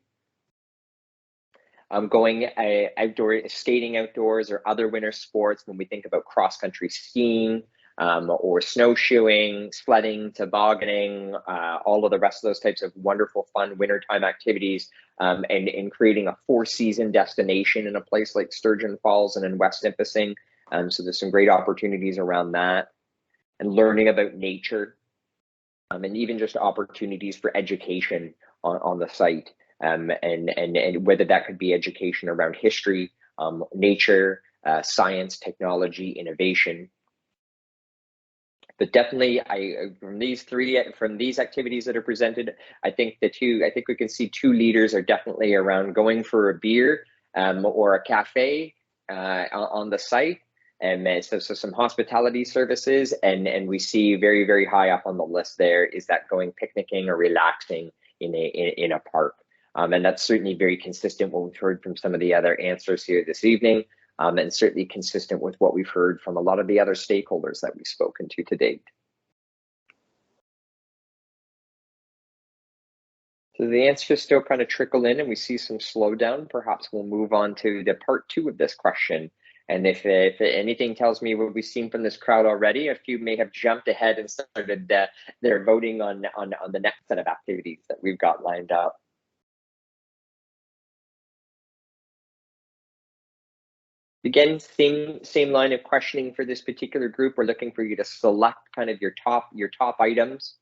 Speaker 1: Going outdoor, skating outdoors or other winter sports when we think about cross-country skiing or snowshoeing, sledding, tobogganing, all of the rest of those types of wonderful, fun wintertime activities, and creating a 4-season destination in a place like Sturgeon Falls and in West Nipissing. So there's some great opportunities around that. And learning about nature, and even just opportunities for education on the site, and whether that could be education around history, nature, science, technology, innovation. But definitely, from these activities that are presented, I think we can see 2 leaders are definitely around going for a beer or a cafe on the site. And so some hospitality services, and we see very, very high up on the list there is that going picnicking or relaxing in a park. And that's certainly very consistent with what we've heard from some of the other answers here this evening, and certainly consistent with what we've heard from a lot of the other stakeholders that we've spoken to date. So the answers still kind of trickle in and we see some slowdown. Perhaps we'll move on to the part 2 of this question. And if anything tells me what we've seen from this crowd already, a few may have jumped ahead and started their voting on the next set of activities that we've got lined up. Again, same line of questioning for this particular group. We're looking for you to select kind of your top items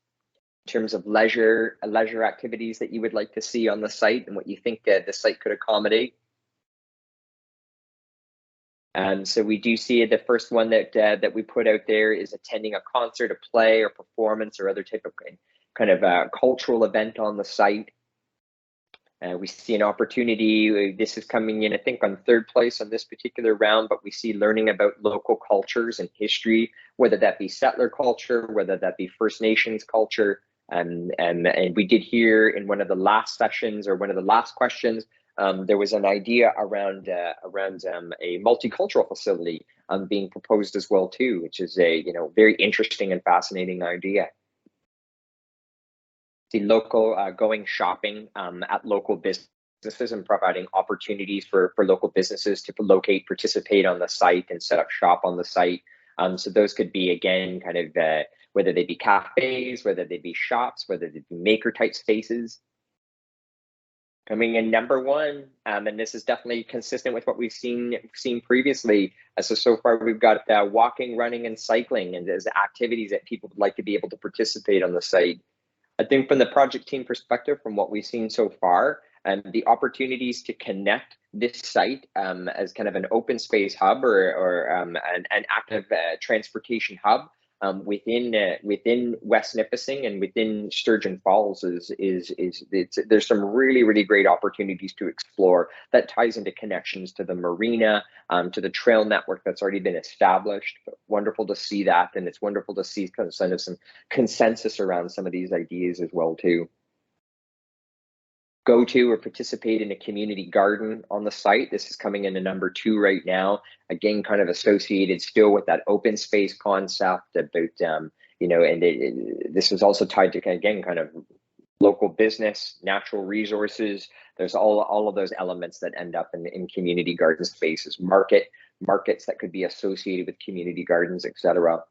Speaker 1: in terms of leisure activities that you would like to see on the site and what you think the site could accommodate. So we do see the first one that we put out there is attending a concert, a play, or performance, or other type of kind of cultural event on the site. We see an opportunity. This is coming in, I think, on 3rd place on this particular round, but we see learning about local cultures and history, whether that be settler culture, whether that be First Nations culture. And we did hear in one of the last sessions or one of the last questions, there was an idea around a multicultural facility being proposed as well too, which is a very interesting and fascinating idea. The local going shopping at local businesses and providing opportunities for local businesses to locate, participate on the site and set up shop on the site. So those could be, again, kind of whether they be cafes, whether they be shops, whether they be maker type spaces. Coming in number 1, and this is definitely consistent with what we've seen previously. So far, we've got walking, running, and cycling, and there's activities that people would like to be able to participate on the site. I think from the project team perspective, from what we've seen so far, and the opportunities to connect this site as kind of an open space hub or an active transportation hub within West Nipissing and within Sturgeon Falls there's some really, really great opportunities to explore that ties into connections to the marina, to the trail network that's already been established. Wonderful to see that, and it's wonderful to see kind of some consensus around some of these ideas as well too. Go to or participate in a community garden on the site. This is coming into number 2 right now. Again, kind of associated still with that open space concept about, this is also tied to, again, kind of local business, natural resources. There's all of those elements that end up in community garden spaces, markets that could be associated with community gardens, etc.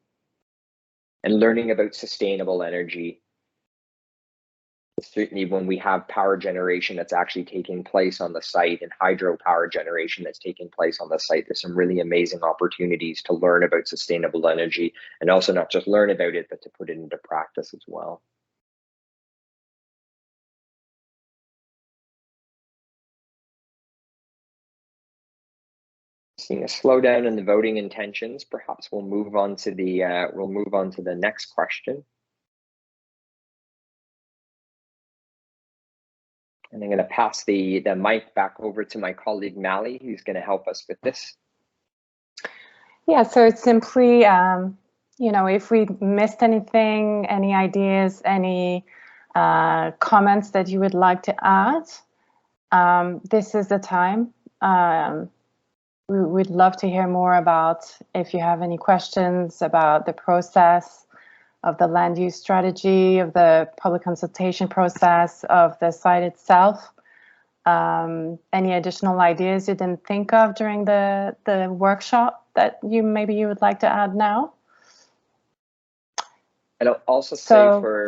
Speaker 1: and learning about sustainable energy. Certainly when we have power generation that's actually taking place on the site and hydropower generation that's taking place on the site, there's some really amazing opportunities to learn about sustainable energy, and also not just learn about it, but to put it into practice as well. Seeing a slowdown in the voting intentions, perhaps we'll move on to the next question. And I'm going to pass the mic back over to my colleague Mally, who's going to help us with this.
Speaker 2: Yeah, so it's simply, you know, if we missed anything, any ideas, any comments that you would like to add, this is the time. We would love to hear more about if you have any questions about the process of the land use strategy, of the public consultation process, of the site itself. Any additional ideas you didn't think of during the workshop that maybe you would like to add now?
Speaker 1: And I'll also say for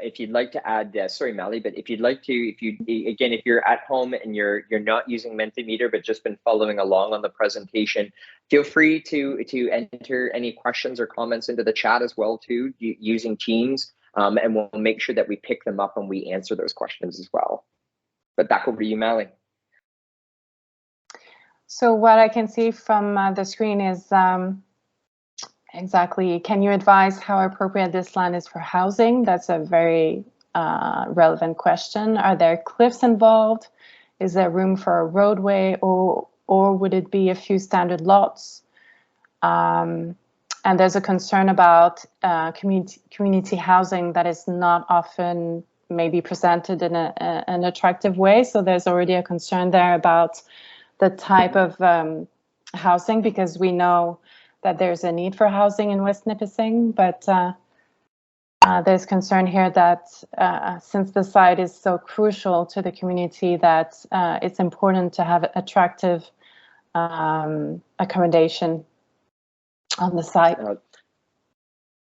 Speaker 1: if you'd like to add, sorry, Mally, but if you'd like to, if you're at home and you're not using Mentimeter but just been following along on the presentation, feel free to enter any questions or comments into the chat as well too, using Teams, and we'll make sure that we pick them up and we answer those questions as well. But back over to you, Mally.
Speaker 2: So what I can see from the screen is exactly, can you advise how appropriate this land is for housing? That's a very relevant question. Are there cliffs involved? Is there room for a roadway, or would it be a few standard lots? And there's a concern about community housing that is not often maybe presented in an attractive way. So there's already a concern there about the type of housing, because we know that there's a need for housing in West Nipissing, but there's concern here that since the site is so crucial to the community, that it's important to have attractive accommodation on the site.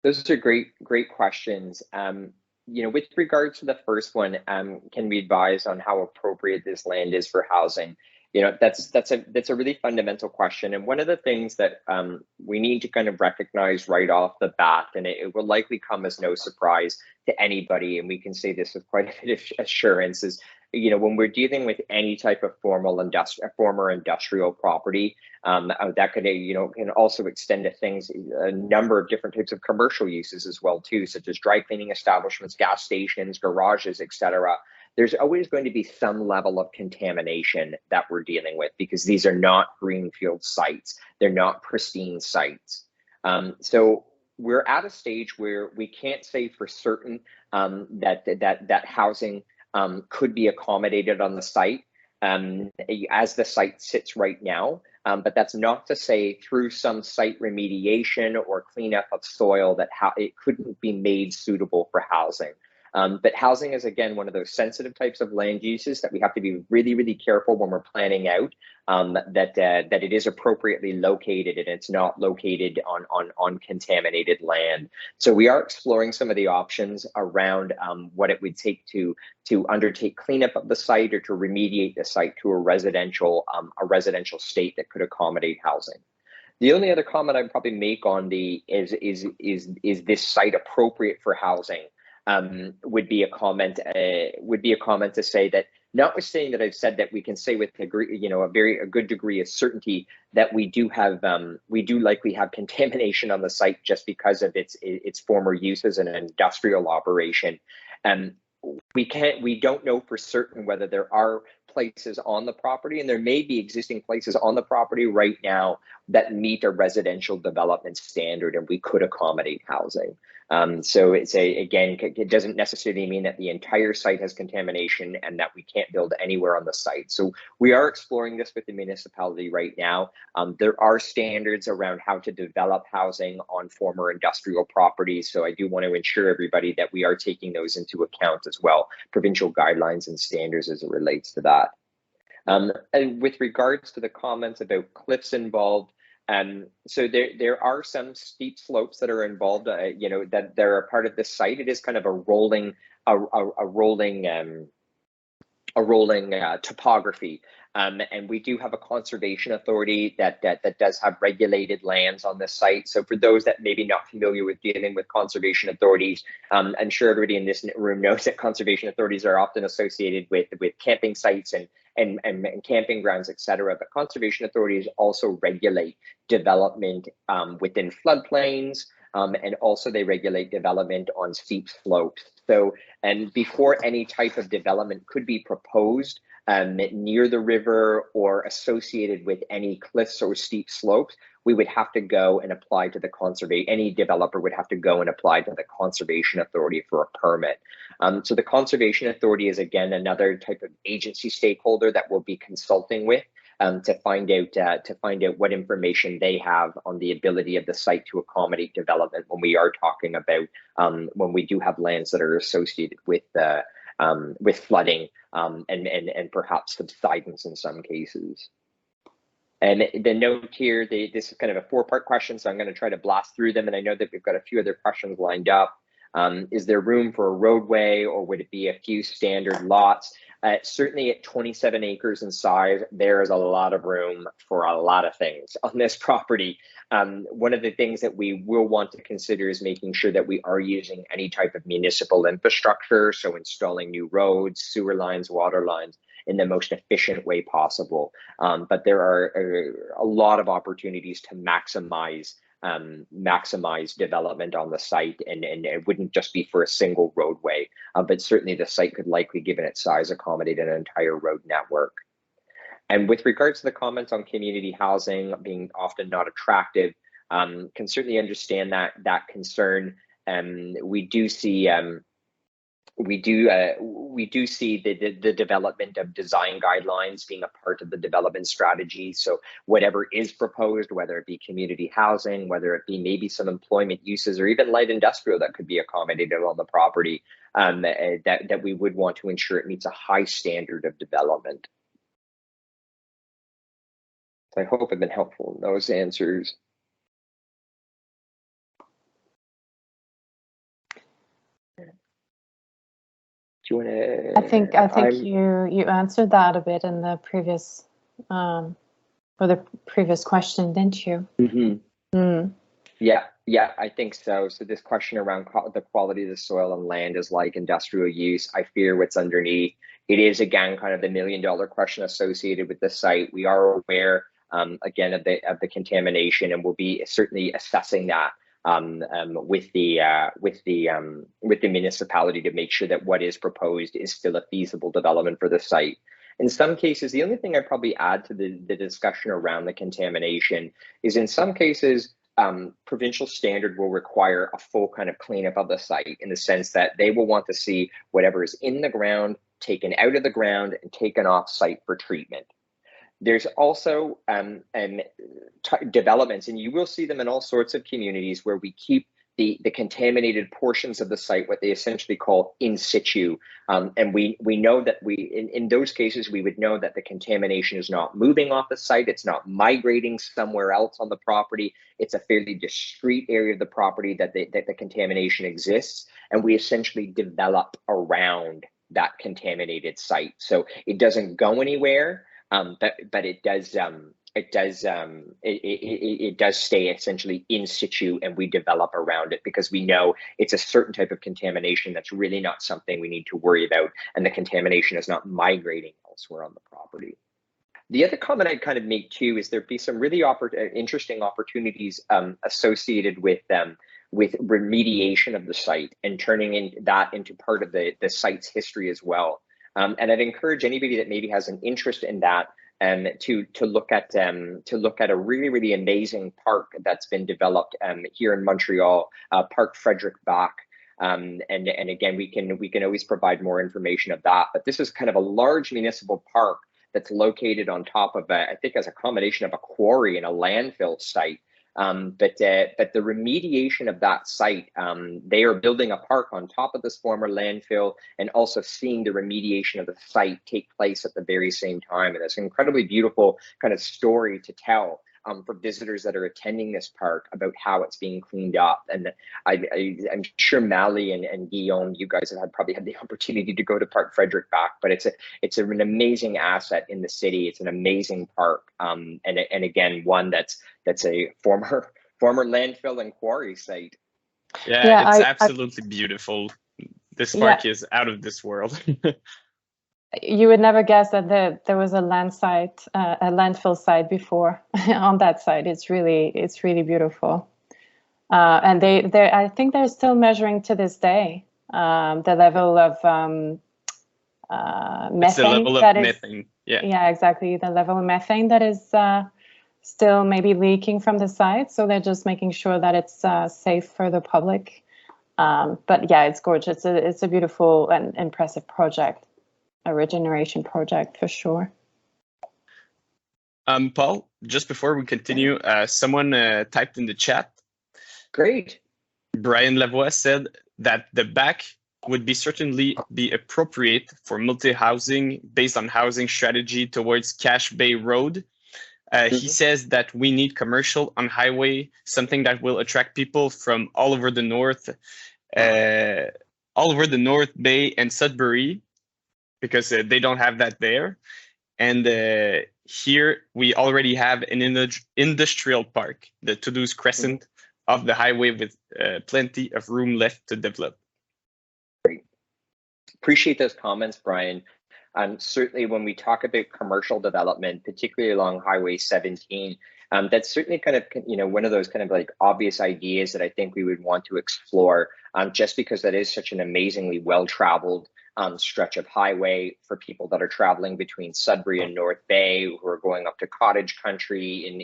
Speaker 1: Those are great questions. You know, with regards to the first one, can we advise on how appropriate this land is for housing? You know, that's a really fundamental question, and one of the things that we need to kind of recognize right off the bat, and it will likely come as no surprise to anybody, and we can say this with quite a bit of assurance, is, you know, when we're dealing with any type of former industrial property, that could, you know, can also extend to things, a number of different types of commercial uses as well too, such as dry cleaning establishments, gas stations, garages, etc. There's always going to be some level of contamination that we're dealing with, because these are not greenfield sites. They're not pristine sites. So we're at a stage where we can't say for certain that housing could be accommodated on the site as the site sits right now. But that's not to say through some site remediation or cleanup of soil that it couldn't be made suitable for housing. But housing is, again, one of those sensitive types of land uses that we have to be really, really careful when we're planning out that it is appropriately located and it's not located on contaminated land. So we are exploring some of the options around what it would take to undertake cleanup of the site or to remediate the site to a residential state that could accommodate housing. The only other comment I'd probably make on is this site appropriate for housing? Would be a comment to say that, notwithstanding that I've said that we can say with a good degree of certainty that we do likely have contamination on the site just because of its former use as an industrial operation. We don't know for certain whether there are places on the property, and there may be existing places on the property right now that meet a residential development standard, and we could accommodate housing. So it doesn't necessarily mean that the entire site has contamination and that we can't build anywhere on the site. So we are exploring this with the municipality right now. There are standards around how to develop housing on former industrial properties. So I do want to ensure everybody that we are taking those into account as well, provincial guidelines and standards as it relates to that. And with regards to the comments about cliffs involved, So there are some steep slopes that are involved, you know, that they're a part of this site. It is kind of a rolling topography. And we do have a conservation authority that does have regulated lands on this site. So for those that may be not familiar with dealing with conservation authorities, I'm sure everybody in this room knows that conservation authorities are often associated with camping sites and camping grounds, etc. But conservation authorities also regulate development within floodplains, and also they regulate development on steep slopes. So, and before any type of development could be proposed near the river or associated with any cliffs or steep slopes, we would have to go and apply to the conservation. Any developer would have to go and apply to the conservation authority for a permit. So the conservation authority is again another type of agency stakeholder that we'll be consulting with to find out what information they have on the ability of the site to accommodate development when we are talking about when we do have lands that are associated with flooding and perhaps subsidence in some cases. And the note here, this is kind of a four-part question, so I'm going to try to blast through them. And I know that we've got a few other questions lined up. Is there room for a roadway, or would it be a few standard lots? Certainly at 27 acres in size, there is a lot of room for a lot of things on this property. One of the things that we will want to consider is making sure that we are using any type of municipal infrastructure, so installing new roads, sewer lines, water lines in the most efficient way possible. But there are a lot of opportunities to maximize development on the site, and it wouldn't just be for a single roadway, but certainly the site could likely, given its size, accommodate an entire road network. And with regards to the comments on community housing being often not attractive, can certainly understand that concern. We do see the development of design guidelines being a part of the development strategy. So whatever is proposed, whether it be community housing, whether it be maybe some employment uses, or even light industrial that could be accommodated on the property, that we would want to ensure it meets a high standard of development. So I hope I've been helpful in those answers. Do you want to?
Speaker 2: I think you answered that a bit in the previous for the previous question, didn't you?
Speaker 1: Mm-hmm. Mm. Yeah, I think so. So this question around the quality of the soil and land is like industrial use. I fear what's underneath. It is again kind of the $1 million question associated with the site. We are aware again of the contamination, and we'll be certainly assessing that with the municipality to make sure that what is proposed is still a feasible development for the site. In some cases, the only thing I'd probably add to the discussion around the contamination is in some cases, provincial standard will require a full kind of cleanup of the site, in the sense that they will want to see whatever is in the ground taken out of the ground and taken off site for treatment. There's also developments, and you will see them in all sorts of communities, where we keep the contaminated portions of the site, what they essentially call in situ. And we know that in those cases, we would know that the contamination is not moving off the site. It's not migrating somewhere else on the property. It's a fairly discrete area of the property that the contamination exists. And we essentially develop around that contaminated site. So it doesn't go anywhere. But it does stay essentially in situ, and we develop around it because we know it's a certain type of contamination that's really not something we need to worry about, and the contamination is not migrating elsewhere on the property. The other comment I'd kind of make too is there'd be some really interesting opportunities associated with remediation of the site and turning that into part of the site's history as well. And I'd encourage anybody that maybe has an interest in that to look at a really amazing park that's been developed here in Montreal, Park Frederick Bach. And again, we can always provide more information of that. But this is kind of a large municipal park that's located on top of I think as a combination of a quarry and a landfill site. But the remediation of that site, they are building a park on top of this former landfill, and also seeing the remediation of the site take place at the very same time. And it's an incredibly beautiful kind of story to tell for visitors that are attending this park about how it's being cleaned up. And I'm sure Mally and Guillaume, you guys have probably had the opportunity to go to Park Frederick Bach, but it's an amazing asset in the city. It's an amazing park, and again, one that's a former landfill and quarry site.
Speaker 3: Yeah, it's absolutely beautiful. This park is out of this world.
Speaker 2: You would never guess that there was a landfill site before on that site. It's really beautiful, and I think they're still measuring to this day the level of methane.
Speaker 3: It's the level of methane.
Speaker 2: Yeah, exactly. The level of methane that is still maybe leaking from the site. So they're just making sure that it's safe for the public. But yeah, it's gorgeous. It's a beautiful and impressive project. A regeneration project for sure.
Speaker 3: Paul, just before we continue, someone typed in the chat.
Speaker 1: Great.
Speaker 3: Brian Lavoie said that the back would certainly be appropriate for multi-housing based on housing strategy towards Cache Bay Road. He says that we need commercial on highway, something that will attract people from all over the north Bay and Sudbury, because they don't have that there. And here we already have an industrial park, the Toulouse Crescent of the highway, with plenty of room left to develop.
Speaker 1: Great. Appreciate those comments, Brian. Certainly when we talk about commercial development, particularly along Highway 17, that's certainly kind of, one of those kind of like obvious ideas that I think we would want to explore, just because that is such an amazingly well-traveled stretch of highway for people that are traveling between Sudbury and North Bay, who are going up to cottage country in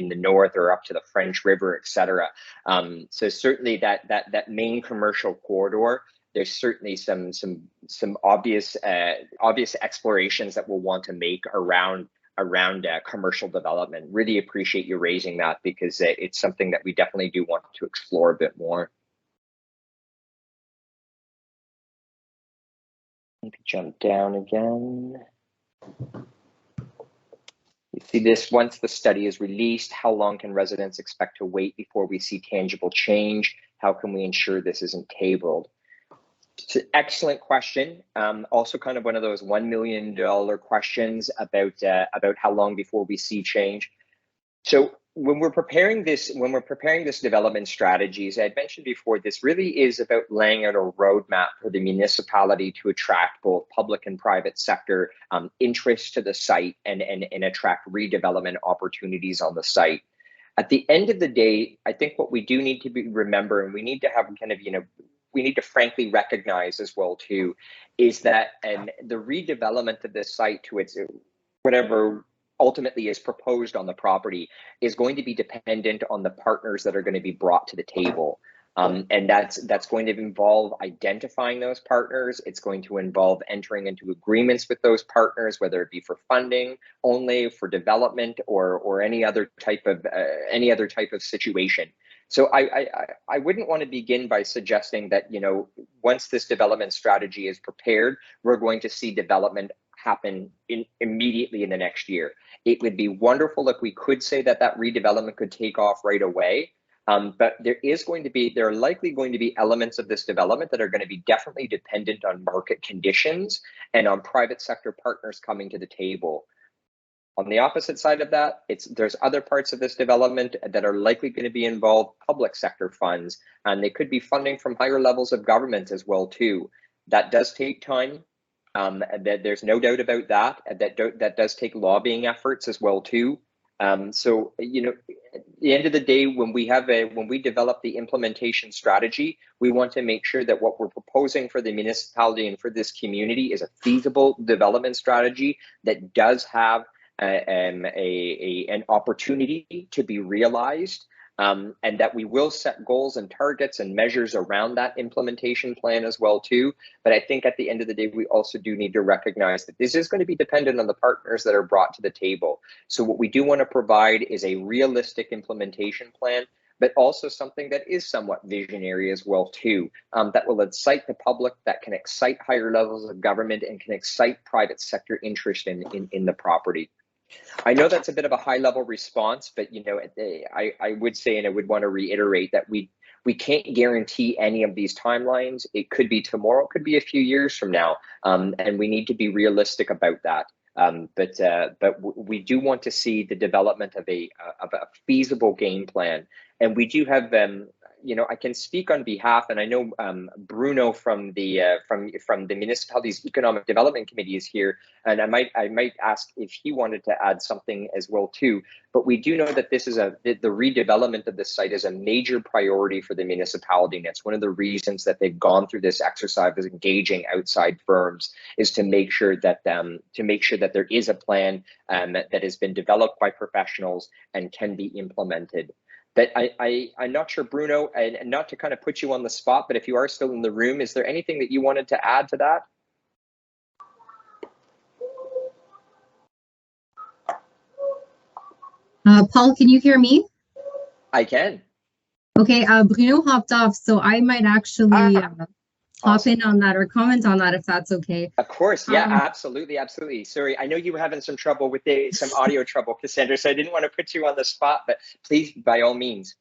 Speaker 1: the north, or up to the French River, etc. So certainly that main commercial corridor, there's certainly some obvious explorations that we'll want to make around commercial development. Really appreciate you raising that, because it's something that we definitely do want to explore a bit more. Maybe jump down again. You see this: once the study is released, how long can residents expect to wait before we see tangible change? How can we ensure this isn't tabled? It's an excellent question. Also kind of one of those $1 million questions about how long before we see change. So when we're preparing this development strategy, as I had mentioned before, this really is about laying out a roadmap for the municipality to attract both public and private sector interest to the site and attract redevelopment opportunities on the site. At the end of the day, I think what we do need to remember, and we need to have kind of, we need to frankly recognize as well too, is that the redevelopment of this site to its whatever ultimately is proposed on the property is going to be dependent on the partners that are going to be brought to the table. And that's going to involve identifying those partners. It's going to involve entering into agreements with those partners, whether it be for funding only, for development, or any other type of situation. So I wouldn't want to begin by suggesting that, once this development strategy is prepared, we're going to see development happen immediately in the next year. It would be wonderful if we could say that redevelopment could take off right away. But there are likely going to be elements of this development that are going to be definitely dependent on market conditions and on private sector partners coming to the table. On the opposite side of that, there's other parts of this development that are likely going to be involved public sector funds, and they could be funding from higher levels of government as well too. That does take time. There's no doubt about that. That does take lobbying efforts as well too. So, at the end of the day, when we develop the implementation strategy, we want to make sure that what we're proposing for the municipality and for this community is a feasible development strategy that does have an opportunity to be realized, and that we will set goals and targets and measures around that implementation plan as well too. But I think at the end of the day, we also do need to recognize that this is going to be dependent on the partners that are brought to the table. So what we do want to provide is a realistic implementation plan, but also something that is somewhat visionary as well too, that will excite the public, that can excite higher levels of government, and can excite private sector interest in the property. I know that's a bit of a high-level response, but I would say, and I would want to reiterate that we can't guarantee any of these timelines. It could be tomorrow, it could be a few years from now, and we need to be realistic about that. But we do want to see the development of a feasible game plan, and we do have I can speak on behalf, and I know Bruno from the municipality's Economic Development Committee is here, and I might ask if he wanted to add something as well too. But we do know that this is the redevelopment of this site is a major priority for the municipality, and it's one of the reasons that they've gone through this exercise of engaging outside firms, is to make sure that there is a plan that has been developed by professionals and can be implemented. But I'm not sure, Bruno, and not to kind of put you on the spot, but if you are still in the room, is there anything that you wanted to add to that?
Speaker 7: Paul, can you hear me?
Speaker 1: I can.
Speaker 7: Okay, Bruno hopped off, so I might actually hop in on that or comment on that if that's okay.
Speaker 1: Of course, yeah, absolutely. Sorry, I know you were having some trouble with some audio trouble, Cassandra, so I didn't want to put you on the spot, but please, by all means.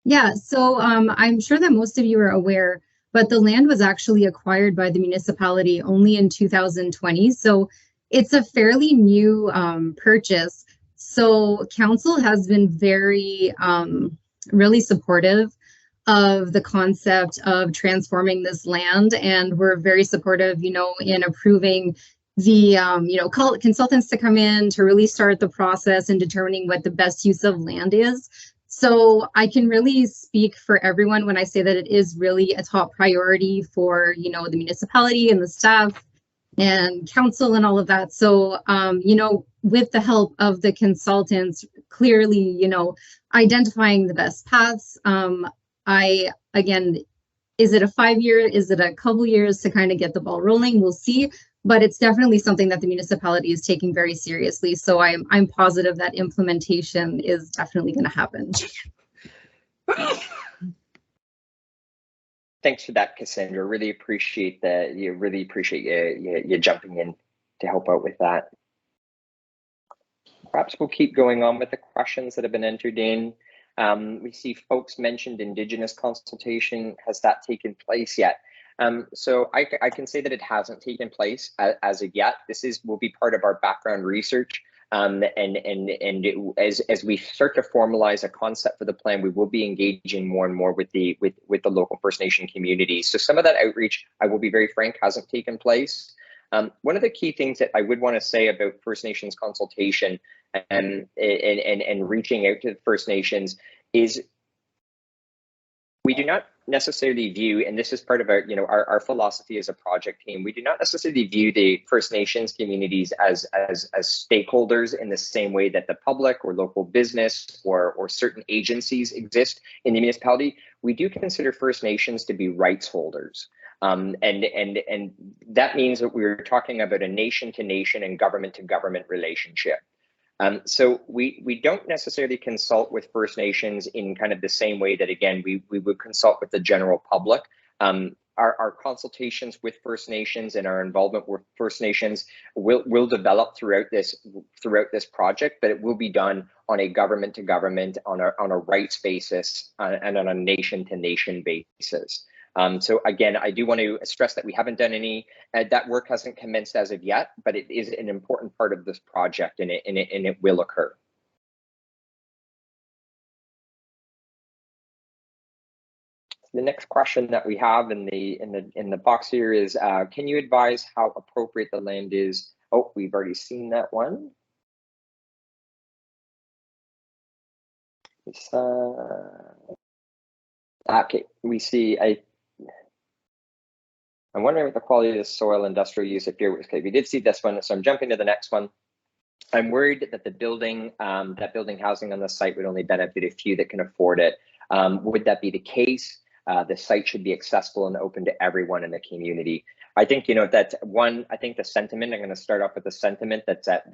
Speaker 7: Yeah, so I'm sure that most of you are aware, but the land was actually acquired by the municipality only in 2020, so it's a fairly new purchase. So council has been very, really supportive of the concept of transforming this land, and we're very supportive, in approving the, consultants to come in to really start the process and determining what the best use of land is. So I can really speak for everyone when I say that it is really a top priority for, the municipality and the staff and council and all of that. So, with the help of the consultants, clearly, identifying the best paths, again, is it a 5-year? Is it a couple years to kind of get the ball rolling? We'll see, but it's definitely something that the municipality is taking very seriously. So I'm positive that implementation is definitely going to happen.
Speaker 1: Thanks for that, Cassandra. Really appreciate you jumping in to help out with that. Perhaps we'll keep going on with the questions that have been entered in. We see folks mentioned Indigenous consultation. Has that taken place yet? So I can say that it hasn't taken place as of yet. This will be part of our background research. As we start to formalize a concept for the plan, we will be engaging more and more with the local First Nation community. So some of that outreach, I will be very frank, hasn't taken place. One of the key things that I would want to say about First Nations consultation and reaching out to the First Nations is we do not necessarily view, and this is part of our philosophy as a project team, we do not necessarily view the First Nations communities as stakeholders in the same way that the public or local business or certain agencies exist in the municipality. We do consider First Nations to be rights holders. And that means that we're talking about a nation to nation and government to government relationship. So we don't necessarily consult with First Nations in kind of the same way that, again, we would consult with the general public. Our consultations with First Nations and our involvement with First Nations will develop throughout this project, but it will be done on a government to government, on a rights basis, and on a nation to nation basis. So again, I do want to stress that we haven't done any, that work hasn't commenced as of yet, but it is an important part of this project, and it will occur. The next question that we have in the box here is, can you advise how appropriate the land is? Oh, we've already seen that one. Okay, we see I'm wondering what the quality of the soil industrial use if you're okay. We did see this one, so I'm jumping to the next one. I'm worried that the building housing on the site would only benefit a few that can afford it. Would that be the case? The site should be accessible and open to everyone in the community. I think that's one. I think the sentiment. I'm going to start off with the sentiment that's at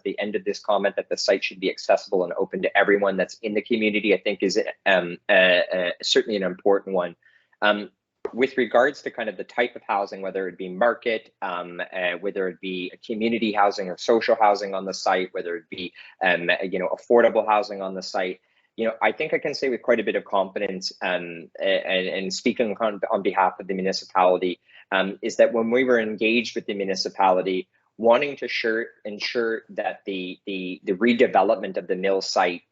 Speaker 1: the end of this comment, that the site should be accessible and open to everyone that's in the community. I think is certainly an important one. with regards to kind of the type of housing, whether it be market, whether it be community housing or social housing on the site, whether it be affordable housing on the site, I think I can say with quite a bit of confidence, and speaking on behalf of the municipality, is that when we were engaged with the municipality, wanting to ensure that the redevelopment of the mill site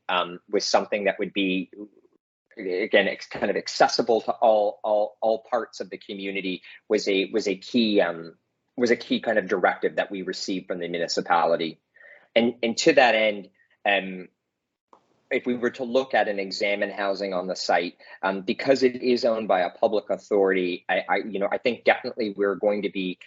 Speaker 1: was something that would be, again, it's kind of accessible to all parts of the community, was a key kind of directive that we received from the municipality, and to that end, if we were to look at and examine housing on the site, because it is owned by a public authority, I think definitely we are going to be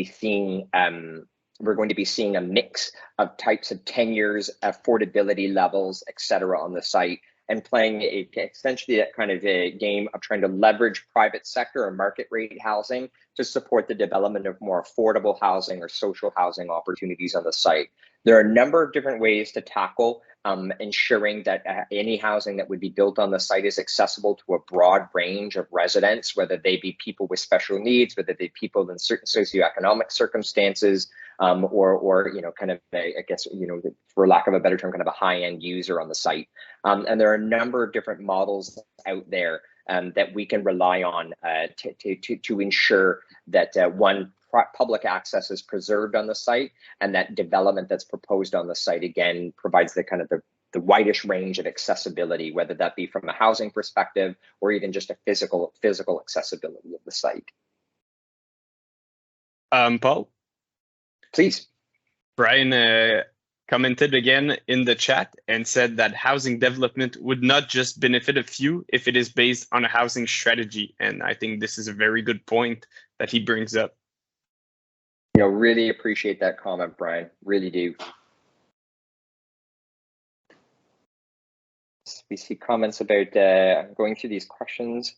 Speaker 1: seeing a mix of types of tenures, affordability levels, etc. on the site, and playing essentially that kind of a game of trying to leverage private sector or market rate housing to support the development of more affordable housing or social housing opportunities on the site. There are a number of different ways to tackle ensuring that any housing that would be built on the site is accessible to a broad range of residents, whether they be people with special needs, whether they be people in certain socioeconomic circumstances, or kind of, I guess, for lack of a better term, kind of a high-end user on the site. And there are a number of different models out there that we can rely on to ensure that public access is preserved on the site, and that development that's proposed on the site, again, provides the kind of the widest range of accessibility, whether that be from a housing perspective or even just a physical accessibility of the site.
Speaker 3: Paul?
Speaker 1: Please.
Speaker 3: Brian commented again in the chat and said that housing development would not just benefit a few if it is based on a housing strategy. And I think this is a very good point that he brings up.
Speaker 1: Really appreciate that comment, Brian. Really do. We see comments about going through these questions.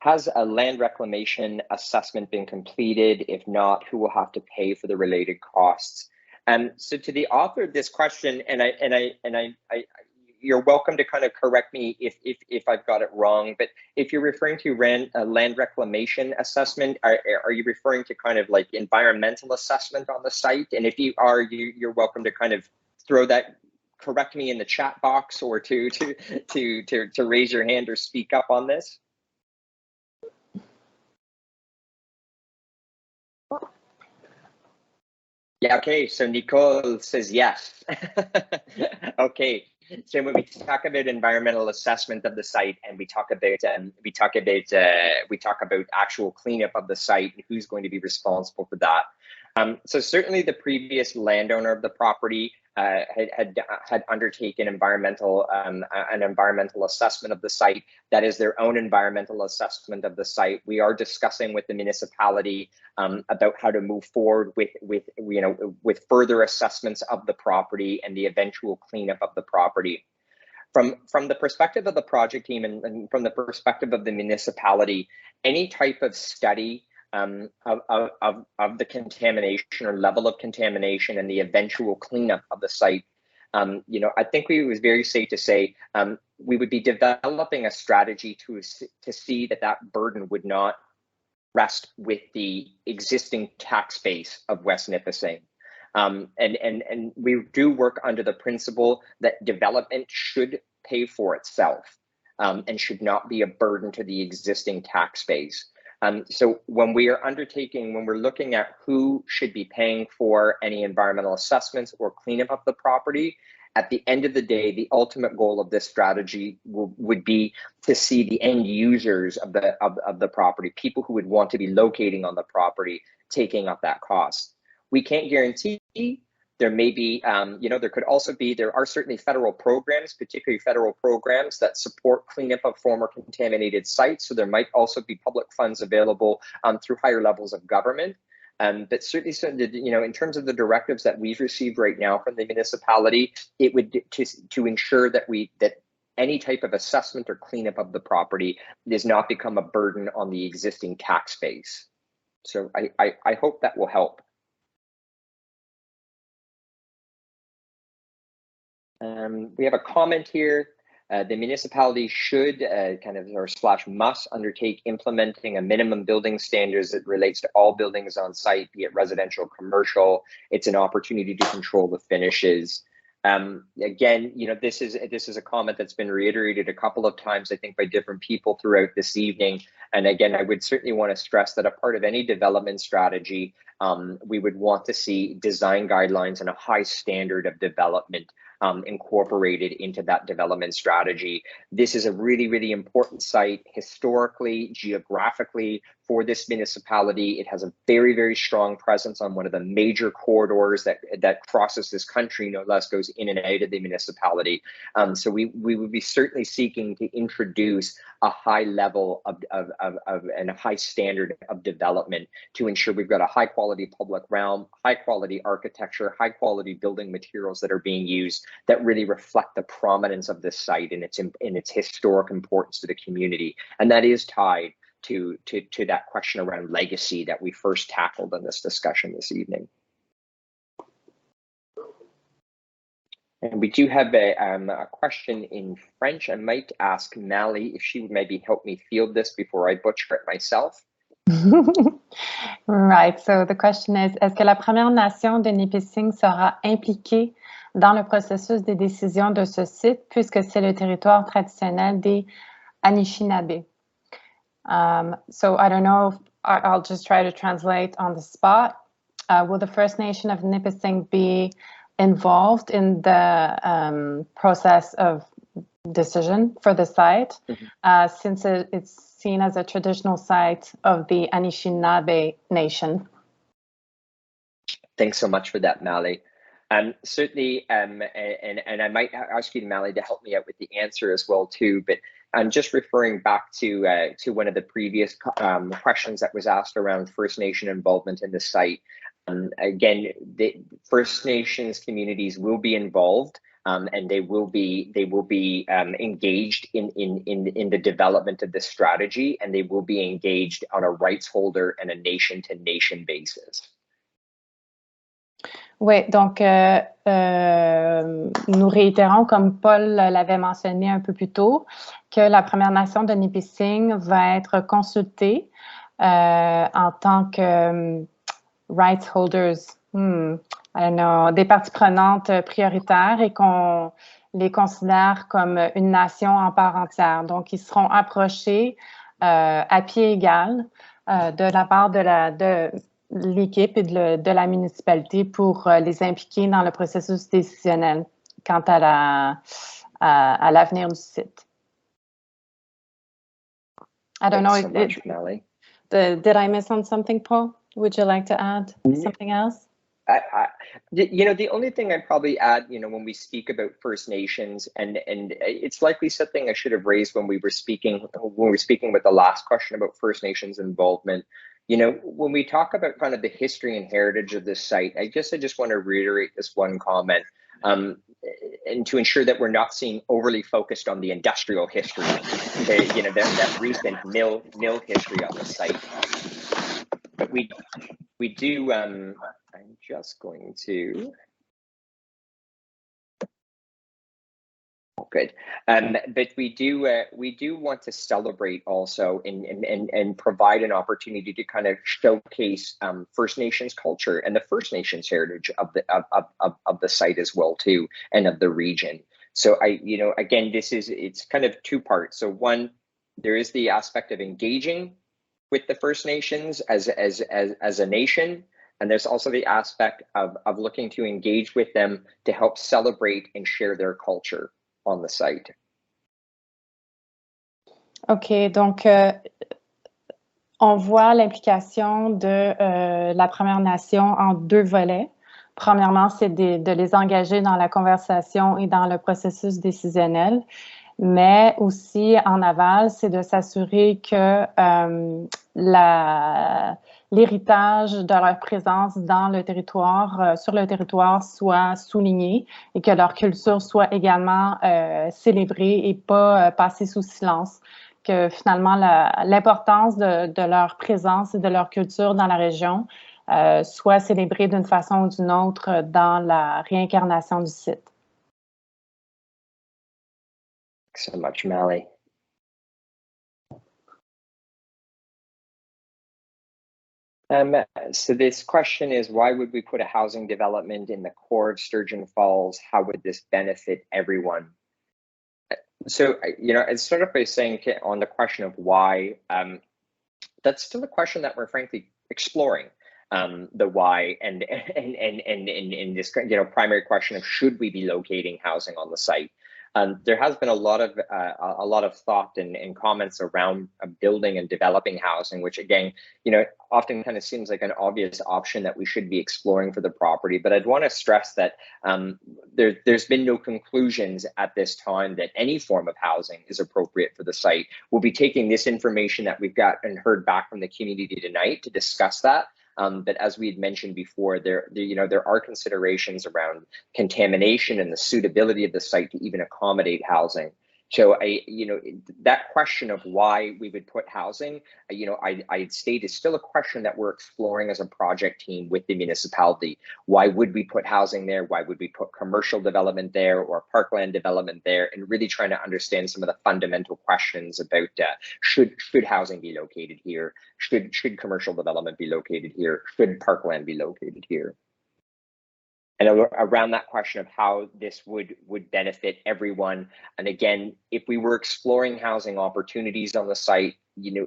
Speaker 1: Has a land reclamation assessment been completed? If not, who will have to pay for the related costs? So to the author of this question, and you're welcome to kind of correct me if I've got it wrong, but if you're referring to a land reclamation assessment, are you referring to kind of like environmental assessment on the site? And if you are, you're welcome to kind of correct me in the chat box, or to raise your hand or speak up on this. Yeah, okay, so Nicole says yes. Okay, so when we talk about environmental assessment of the site, and we talk about actual cleanup of the site, and who's going to be responsible for that. So certainly the previous landowner of the property had undertaken an environmental assessment of the site. That is their own environmental assessment of the site. We are discussing with the municipality about how to move forward with further assessments of the property and the eventual cleanup of the property. From the perspective of the project team and from the perspective of the municipality, any type of study of the contamination or level of contamination and the eventual cleanup of the site, I think it was very safe to say we would be developing a strategy to see that burden would not rest with the existing tax base of West Nipissing. And we do work under the principle that development should pay for itself and should not be a burden to the existing tax base. So when we're looking at who should be paying for any environmental assessments or cleanup of the property, at the end of the day, the ultimate goal of this strategy would be to see the end users of the property, people who would want to be locating on the property, taking up that cost. We can't guarantee. There may be, there are certainly federal programs, particularly federal programs that support cleanup of former contaminated sites. So there might also be public funds available through higher levels of government. But certainly, in terms of the directives that we've received right now from the municipality, it would to ensure that any type of assessment or cleanup of the property does not become a burden on the existing tax base. So I hope that will help. We have a comment here. The municipality should / must undertake implementing a minimum building standards that relates to all buildings on site, be it residential, commercial. It's an opportunity to control the finishes. Again, this is a comment that's been reiterated a couple of times, I think, by different people throughout this evening. And again, I would certainly want to stress that a part of any development strategy, we would want to see design guidelines and a high standard of development incorporated into that development strategy. This is a really, really important site historically, geographically for this municipality. It has a very, very strong presence on one of the major corridors that crosses this country, no less, goes in and out of the municipality. So we would be certainly seeking to introduce a high level and a high standard of development to ensure we've got a high quality public realm, high quality architecture, high quality building materials that are being used that really reflect the prominence of this site and its historic importance to the community. And that is tied to that question around legacy that we first tackled in this discussion this evening. And we do have a question in French. I might ask Mally if she would maybe help me field this before I butcher it myself.
Speaker 2: Right, so the question is, est-ce que la Première Nation de Nipissing sera impliquée dans le processus des décisions de ce site, puisque c'est le territoire traditionnel des Anishinaabe? So I don't know, I'll just try to translate on the spot. Will the First Nation of Nipissing be involved in the process of decision for the site, since it's seen as a traditional site of the Anishinaabe Nation?
Speaker 1: Thanks so much for that, Mally. Certainly, and I might ask you, Mally, to help me out with the answer as well too. But I'm just referring back to one of the previous questions that was asked around First Nation involvement in the site. Again, the First Nations communities will be involved, and they will be engaged in the development of this strategy, and they will be engaged on a rights holder and a nation-to-nation basis.
Speaker 2: Oui, donc nous réitérons, comme Paul l'avait mentionné un peu plus tôt, que la Première Nation de Nipissing va être consultée en tant que rights holders, I don't know, des parties prenantes prioritaires et qu'on les considère comme une nation en part entière. Donc, ils seront approchés à pied égal de la part de l'équipe et de la municipalité pour les impliquer dans le processus décisionnel quant à l'avenir du site. I don't know.
Speaker 1: Thanks so much, Mally.
Speaker 2: Did I miss on something, Paul? Would you like to add something else?
Speaker 1: The only thing I'd probably add, when we speak about First Nations, and it's likely something I should have raised when we were speaking with the last question about First Nations involvement. When we talk about kind of the history and heritage of this site, I just want to reiterate this one comment, and to ensure that we're not seeing overly focused on the industrial history, that recent mill history on the site. But we do. I'm just going to. Good. But we do want to celebrate also and provide an opportunity to kind of showcase First Nations culture and the First Nations heritage of the site as well too, and of the region. So again, it's kind of two parts. So one, there is the aspect of engaging with the First Nations as a nation. And there's also the aspect of looking to engage with them to help celebrate and share their culture on the site.
Speaker 2: OK, donc on voit l'implication de la Première Nation en deux volets. Premièrement, c'est de les engager dans la conversation et dans le processus décisionnel, mais aussi en aval, c'est de s'assurer que l'héritage de leur présence dans le territoire, sur le territoire, soit souligné et que leur culture soit également célébrée et pas passée sous silence. Que finalement, l'importance de leur présence et de leur culture dans la région soit célébrée d'une façon ou d'une autre dans la réincarnation du site.
Speaker 1: Thanks so much, Mally. So this question is, why would we put a housing development in the core of Sturgeon Falls? How would this benefit everyone? So, I'd start off by saying on the question of why, that's still a question that we're frankly exploring. The why and this primary question of should we be locating housing on the site. There has been a lot of thought and comments around building and developing housing, which again, often kind of seems like an obvious option that we should be exploring for the property. But I'd want to stress that there's been no conclusions at this time that any form of housing is appropriate for the site. We'll be taking this information that we've got and heard back from the community tonight to discuss that. But as we had mentioned before, there are considerations around contamination and the suitability of the site to even accommodate housing. So that question of why we would put housing, I'd state is still a question that we're exploring as a project team with the municipality. Why would we put housing there? Why would we put commercial development there or parkland development there? And really trying to understand some of the fundamental questions about should housing be located here? Should commercial development be located here? Should parkland be located here? And around that question of how this would benefit everyone. And again, if we were exploring housing opportunities on the site,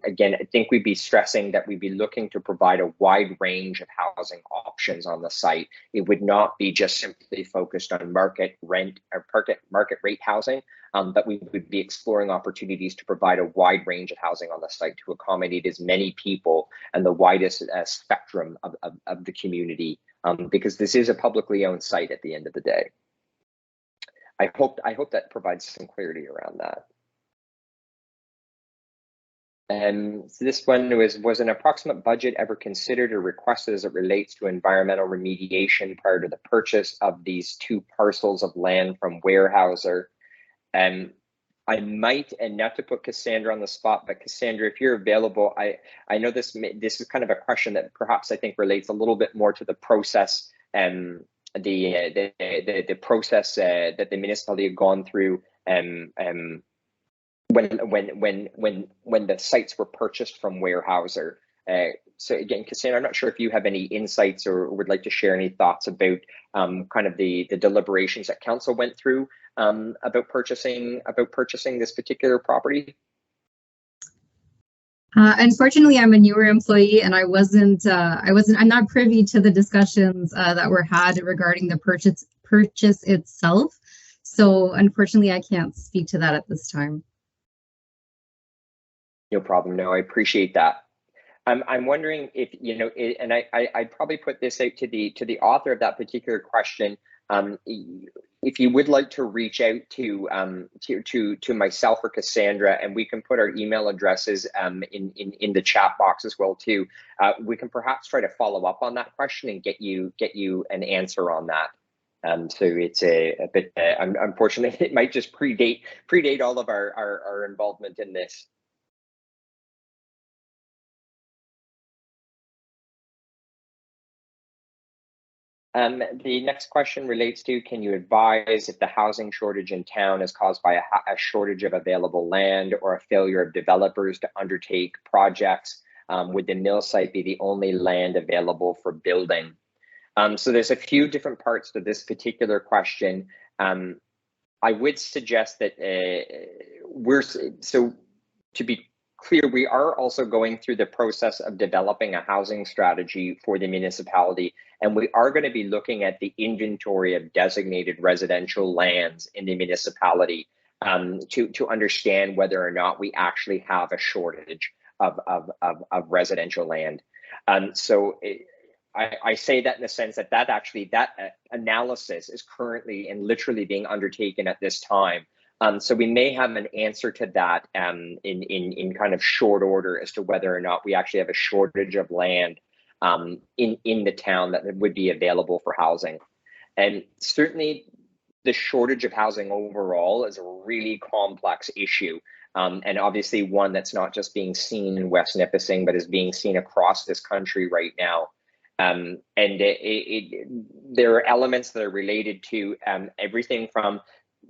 Speaker 1: again, I think we'd be stressing that we'd be looking to provide a wide range of housing options on the site. It would not be just simply focused on market rent or market rate housing, but we would be exploring opportunities to provide a wide range of housing on the site to accommodate as many people and the widest spectrum of the community. Because this is a publicly owned site at the end of the day. I hope that provides some clarity around that. So this one was an approximate budget ever considered or requested as it relates to environmental remediation prior to the purchase of these 2 parcels of land from Weyerhaeuser? I might, and not to put Cassandra on the spot, but Cassandra, if you're available, I know this is kind of a question that perhaps I think relates a little bit more to the process and the process that the municipality had gone through when the sites were purchased from Weyerhaeuser. So again, Cassandra, I'm not sure if you have any insights or would like to share any thoughts about kind of the deliberations that council went through about purchasing this particular property.
Speaker 7: Unfortunately, I'm a newer employee, and I'm not privy to the discussions that were had regarding the purchase itself. So unfortunately, I can't speak to that at this time.
Speaker 1: No problem. No, I appreciate that. I'm wondering if and I'd probably put this out to the author of that particular question. If you would like to reach out to myself or Cassandra, and we can put our email addresses in the chat box as well too. We can perhaps try to follow up on that question and get you an answer on that. So it's a bit unfortunately, it might just predate all of our involvement in this. The next question relates to, can you advise if the housing shortage in town is caused by a shortage of available land or a failure of developers to undertake projects? Would the mill site be the only land available for building? So there's a few different parts to this particular question. I would suggest that to be clear, we are also going through the process of developing a housing strategy for the municipality, and we are going to be looking at the inventory of designated residential lands in the municipality to understand whether or not we actually have a shortage of residential land. I say that in the sense that analysis is currently and literally being undertaken at this time. So we may have an answer to that in kind of short order as to whether or not we actually have a shortage of land in the town that would be available for housing. And certainly the shortage of housing overall is a really complex issue. And obviously one that's not just being seen in West Nipissing, but is being seen across this country right now. And there are elements that are related to everything from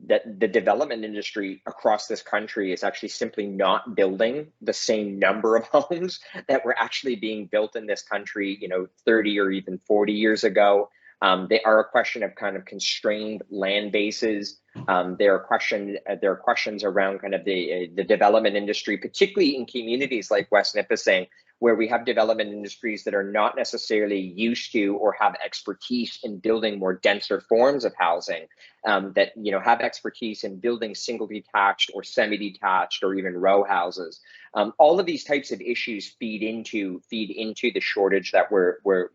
Speaker 1: that the development industry across this country is actually simply not building the same number of homes that were actually being built in this country, 30 or even 40 years ago. They are a question of kind of constrained land bases. There are questions around kind of the development industry, particularly in communities like West Nipissing, where we have development industries that are not necessarily used to or have expertise in building more denser forms of housing, that have expertise in building single detached or semi-detached or even row houses. All of these types of issues feed into the shortage that we're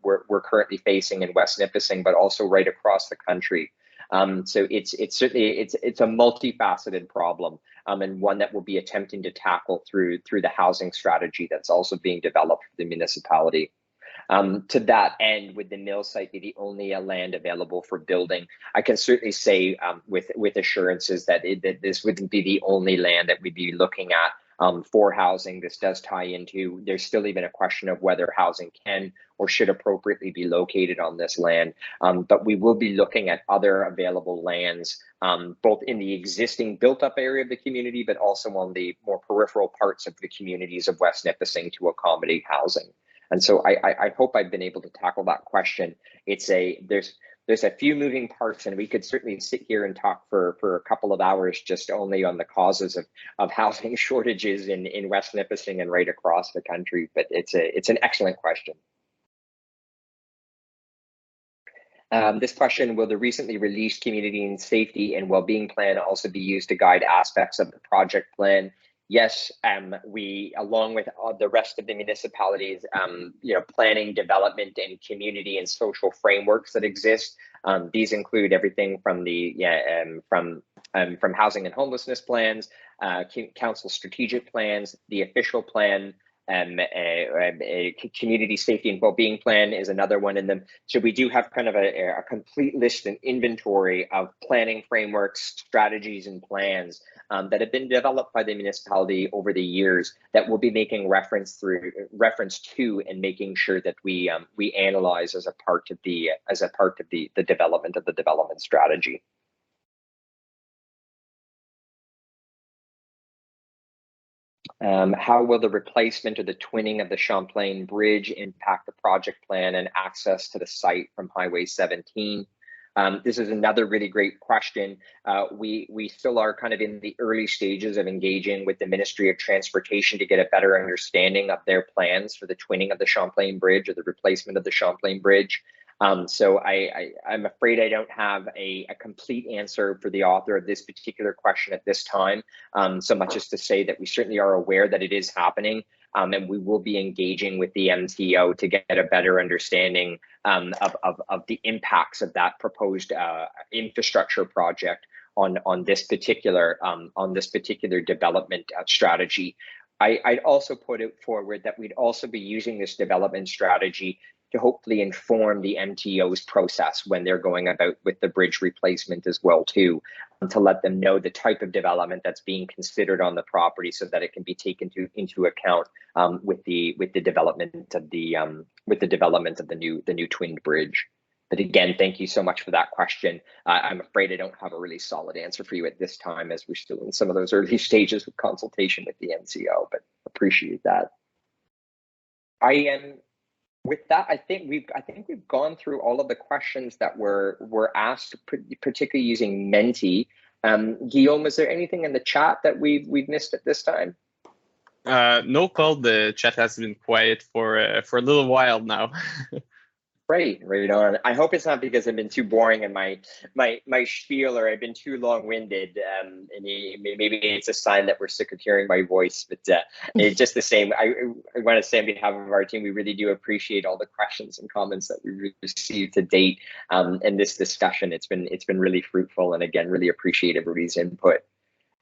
Speaker 1: currently facing in West Nipissing, but also right across the country. So it's certainly a multifaceted problem, and one that we'll be attempting to tackle through the housing strategy that's also being developed for the municipality. To that end, would the mill site be the only land available for building? I can certainly say with assurances that this wouldn't be the only land that we'd be looking at for housing. This does tie into, there's still even a question of whether housing can or should appropriately be located on this land. But we will be looking at other available lands, both in the existing built up area of the community, but also on the more peripheral parts of the communities of West Nipissing to accommodate housing. And so I hope I've been able to tackle that question. There's a few moving parts, and we could certainly sit here and talk for a couple of hours just only on the causes of housing shortages in West Nipissing and right across the country. But it's an excellent question. This question: will the recently released community and safety and well-being plan also be used to guide aspects of the project plan? Yes, we, along with the rest of the municipalities, planning, development, and community and social frameworks that exist. These include everything from the from housing and homelessness plans, council strategic plans, the official plan. A community safety and well-being plan is another one in them. So we do have kind of a complete list and inventory of planning frameworks, strategies, and plans that have been developed by the municipality over the years that we'll be making reference to and making sure that we analyze as a part of the development of the development strategy. How will the replacement or the twinning of the Champlain Bridge impact the project plan and access to the site from Highway 17? This is another really great question. We still are kind of in the early stages of engaging with the Ministry of Transportation to get a better understanding of their plans for the twinning of the Champlain Bridge or the replacement of the Champlain Bridge. So I'm afraid I don't have a complete answer for the author of this particular question at this time, so much as to say that we certainly are aware that it is happening, and we will be engaging with the MTO to get a better understanding of the impacts of that proposed infrastructure project on this particular development strategy. I'd also put it forward that we'd also be using this development strategy to hopefully inform the MTO's process when they're going about with the bridge replacement as well too, to let them know the type of development that's being considered on the property so that it can be taken into account with the development of the new twinned bridge. But again, thank you so much for that question. I'm afraid I don't have a really solid answer for you at this time, as we're still in some of those early stages of consultation with the MCO, but appreciate that. With that, I think we've gone through all of the questions that were asked, particularly using Menti. Guillaume, is there anything in the chat that we've missed at this time?
Speaker 3: No, Paul. The chat has been quiet for a little while now.
Speaker 1: Right on. I hope it's not because I've been too boring in my spiel, or I've been too long-winded. And maybe it's a sign that we're sick of hearing my voice. But it's just the same. I want to say on behalf of our team, we really do appreciate all the questions and comments that we've received to date. In this discussion, it's been really fruitful, and again, really appreciate everybody's input.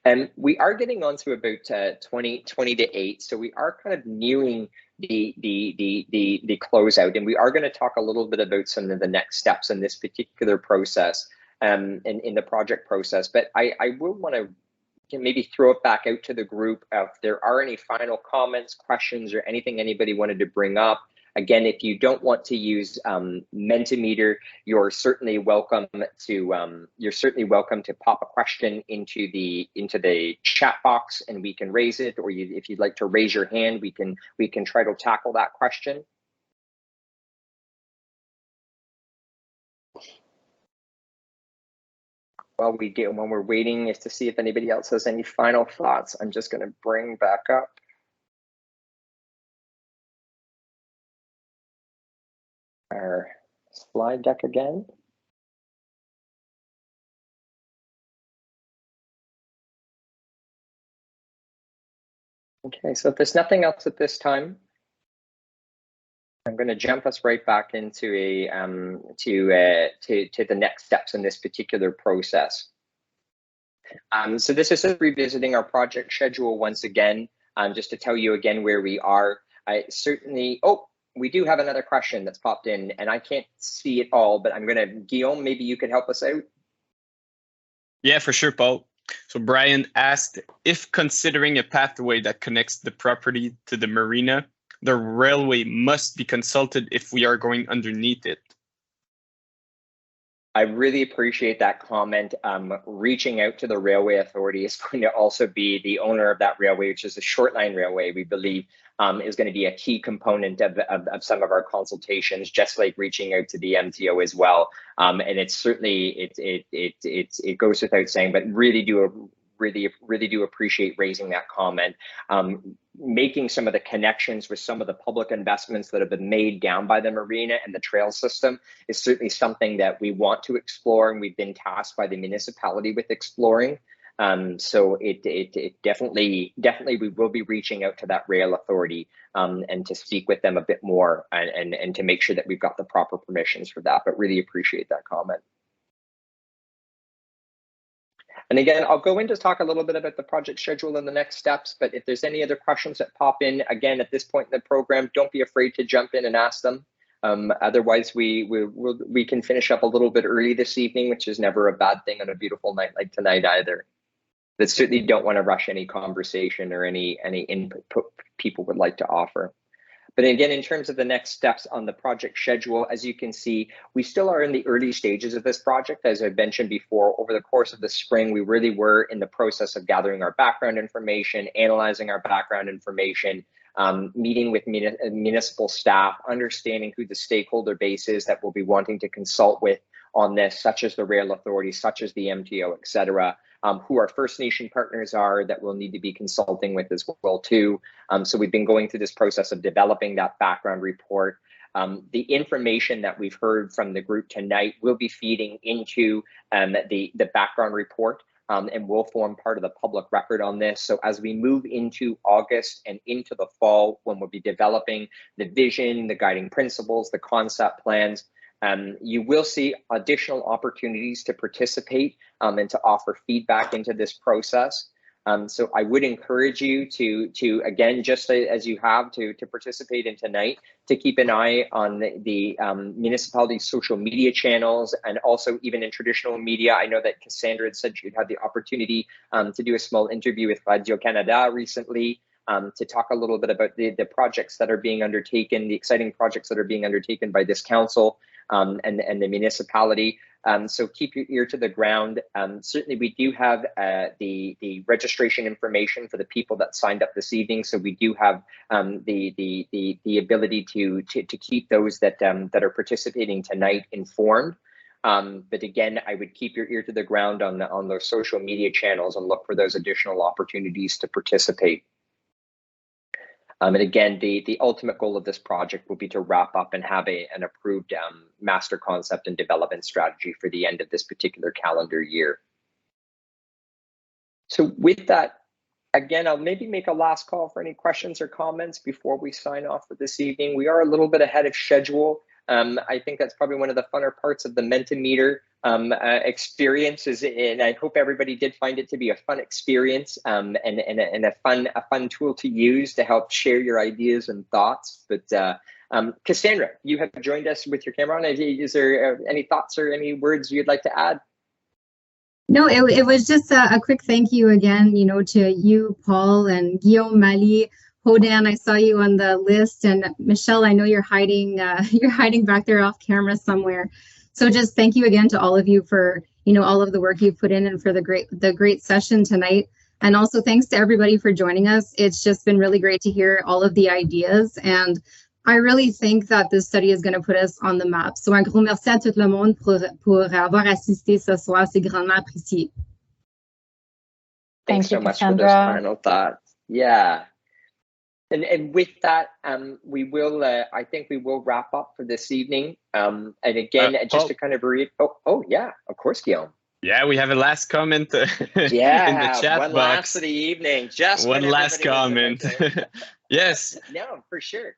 Speaker 1: And we are getting on to about 20 to 8, so we are kind of nearing the closeout, and we are going to talk a little bit about some of the next steps in this particular process, in the project process. But I will want to maybe throw it back out to the group if there are any final comments, questions, or anything anybody wanted to bring up. Again, if you don't want to use Mentimeter, you're certainly welcome to pop a question into the chat box, and we can raise it. Or if you'd like to raise your hand, we can try to tackle that question. While we're waiting is to see if anybody else has any final thoughts, I'm just going to bring back up our slide deck again. Okay, so if there's nothing else at this time, I'm going to jump us right back into to the next steps in this particular process. So this is revisiting our project schedule once again, just to tell you again where we are. I certainly, oh, we do have another question that's popped in, and I can't see it all, but I'm going to, Guillaume, maybe you could help us out.
Speaker 3: Yeah, for sure, Paul. So Brian asked, if considering a pathway that connects the property to the marina, the railway must be consulted if we are going underneath it.
Speaker 1: I really appreciate that comment. Reaching out to the Railway Authority is going to also be the owner of that railway, which is a short line railway, we believe is going to be a key component of some of our consultations, just like reaching out to the MTO as well. And it's certainly, it goes without saying, but really do appreciate raising that comment. Making some of the connections with some of the public investments that have been made down by the marina and the trail system is certainly something that we want to explore, and we've been tasked by the municipality with exploring. So it definitely we will be reaching out to that rail authority and to speak with them a bit more and to make sure that we've got the proper permissions for that, but really appreciate that comment. And again, I'll go in to talk a little bit about the project schedule and the next steps, but if there's any other questions that pop in, again, at this point in the program, don't be afraid to jump in and ask them. Otherwise, we can finish up a little bit early this evening, which is never a bad thing on a beautiful night like tonight either. But certainly don't want to rush any conversation or any input people would like to offer. But again, in terms of the next steps on the project schedule, as you can see, we still are in the early stages of this project. As I mentioned before, over the course of the spring, we really were in the process of gathering our background information, analyzing our background information, meeting with municipal staff, understanding who the stakeholder base is that we'll be wanting to consult with on this, such as the rail authority, such as the MTO, et cetera. Who our First Nation partners are that we'll need to be consulting with as well too. So we've been going through this process of developing that background report. The information that we've heard from the group tonight will be feeding into the background report and will form part of the public record on this. So as we move into August and into the fall, when we'll be developing the vision, the guiding principles, the concept plans, you will see additional opportunities to participate and to offer feedback into this process. So I would encourage you to again, just as you have to participate in tonight, to keep an eye on the municipality's social media channels, and also even in traditional media. I know that Cassandra had said she'd had the opportunity to do a small interview with Radio-Canada recently, to talk a little bit about the projects that are being undertaken, the exciting projects that are being undertaken by this council and the municipality. So keep your ear to the ground. Certainly we do have the registration information for the people that signed up this evening. So we do have the ability to keep those that are participating tonight informed. But again, I would keep your ear to the ground on those social media channels and look for those additional opportunities to participate. And again, the ultimate goal of this project will be to wrap up and have an approved master concept and development strategy for the end of this particular calendar year. So with that, again, I'll maybe make a last call for any questions or comments before we sign off for this evening. We are a little bit ahead of schedule. I think that's probably one of the funner parts of the Mentimeter experience, and I hope everybody did find it to be a fun experience and a fun tool to use to help share your ideas and thoughts. But Cassandra, you have joined us with your camera on. Is there any thoughts or any words you'd like to add?
Speaker 7: No, it was just a quick thank you again, to you, Paul, and Guillaume Mali, Hodan, I saw you on the list, and Michelle, I know you're hiding back there off camera somewhere. So just thank you again to all of you for all of the work you've put in and for the great session tonight. And also thanks to everybody for joining us. It's just been really great to hear all of the ideas, and I really think that this study is going to put us on the map. So un gros merci à tout le monde pour avoir assisté ce soir. C'est grandement apprécié.
Speaker 1: Thanks so much for those final thoughts. Yeah. And with that, we will. I think we will wrap up for this evening. And again, just to kind of read. Oh, yeah, of course, Guillaume.
Speaker 3: Yeah, we have a last comment in the chat
Speaker 1: one
Speaker 3: box.
Speaker 1: Last for the evening. Just
Speaker 3: one last comment. Yes.
Speaker 1: No, for sure.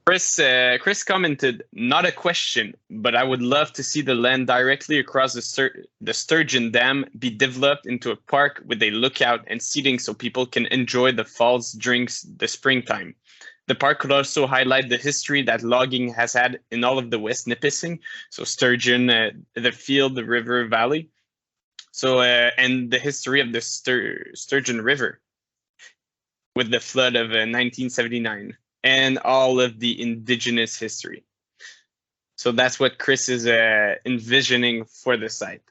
Speaker 3: Chris commented, not a question, but I would love to see the land directly across the Sturgeon Dam be developed into a park with a lookout and seating so people can enjoy the falls during the springtime. The park could also highlight the history that logging has had in all of the West Nipissing, so Sturgeon, the field, the river valley, so and the history of the Sturgeon River with the flood of 1979. And all of the indigenous history. So that's what Chris is envisioning for the site.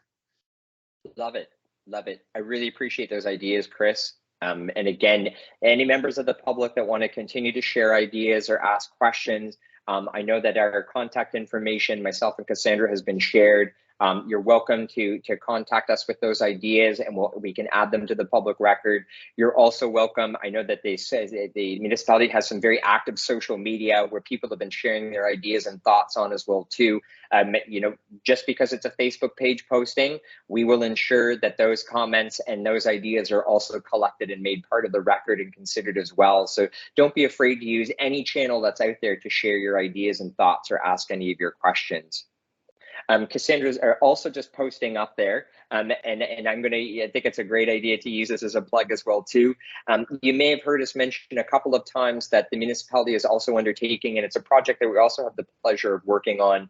Speaker 1: Love it. Love it. I really appreciate those ideas, Chris. And again, any members of the public that want to continue to share ideas or ask questions, I know that our contact information, myself and Cassandra, has been shared. You're welcome to contact us with those ideas, and we can add them to the public record. You're also welcome. I know that they say the municipality has some very active social media where people have been sharing their ideas and thoughts on as well too. Just because it's a Facebook page posting, we will ensure that those comments and those ideas are also collected and made part of the record and considered as well. So don't be afraid to use any channel that's out there to share your ideas and thoughts or ask any of your questions. Cassandra's are also just posting up there, and I think it's a great idea to use this as a plug as well too. You may have heard us mention a couple of times that the municipality is also undertaking, and it's a project that we also have the pleasure of working on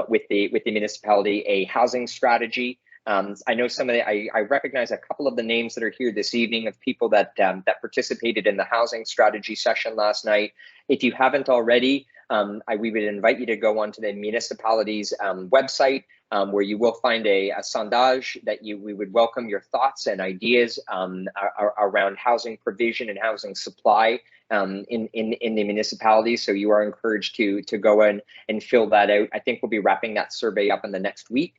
Speaker 1: with the municipality, a housing strategy. I know I recognize a couple of the names that are here this evening of people that participated in the housing strategy session last night. If you haven't already, we would invite you to go onto the municipality's website, where you will find a sondage that we would welcome your thoughts and ideas around housing provision and housing supply in the municipality. So you are encouraged to go in and fill that out. I think we'll be wrapping that survey up in the next week.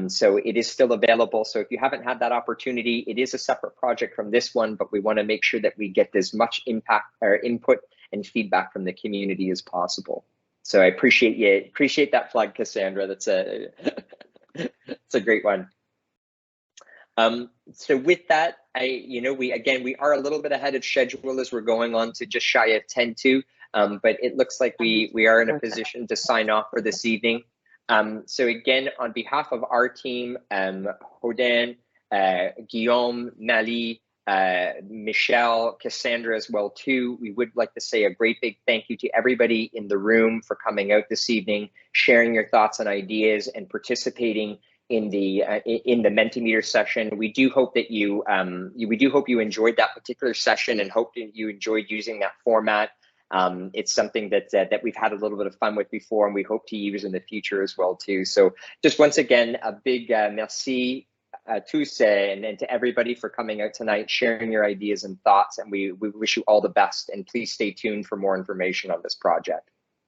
Speaker 1: So it is still available. So if you haven't had that opportunity, it is a separate project from this one, but we want to make sure that we get as much impact or input and feedback from the community as possible. So I appreciate that plug, Cassandra. That's it's a great one. So with that, we are a little bit ahead of schedule as we're going on to just shy of 10 to, but it looks like we are in a position to sign off for this evening. So again, on behalf of our team, Hodan, Guillaume, Mali, Michelle, Cassandra as well too, we would like to say a great big thank you to everybody in the room for coming out this evening, sharing your thoughts and ideas, and participating in the Mentimeter session. We do hope that you enjoyed that particular session and hope that you enjoyed using that format. It's something that we've had a little bit of fun with before, and we hope to use in the future as well too. So just once again, a big merci tous and to everybody for coming out tonight, sharing your ideas and thoughts, and we wish you all the best, and please stay tuned for more information on this project.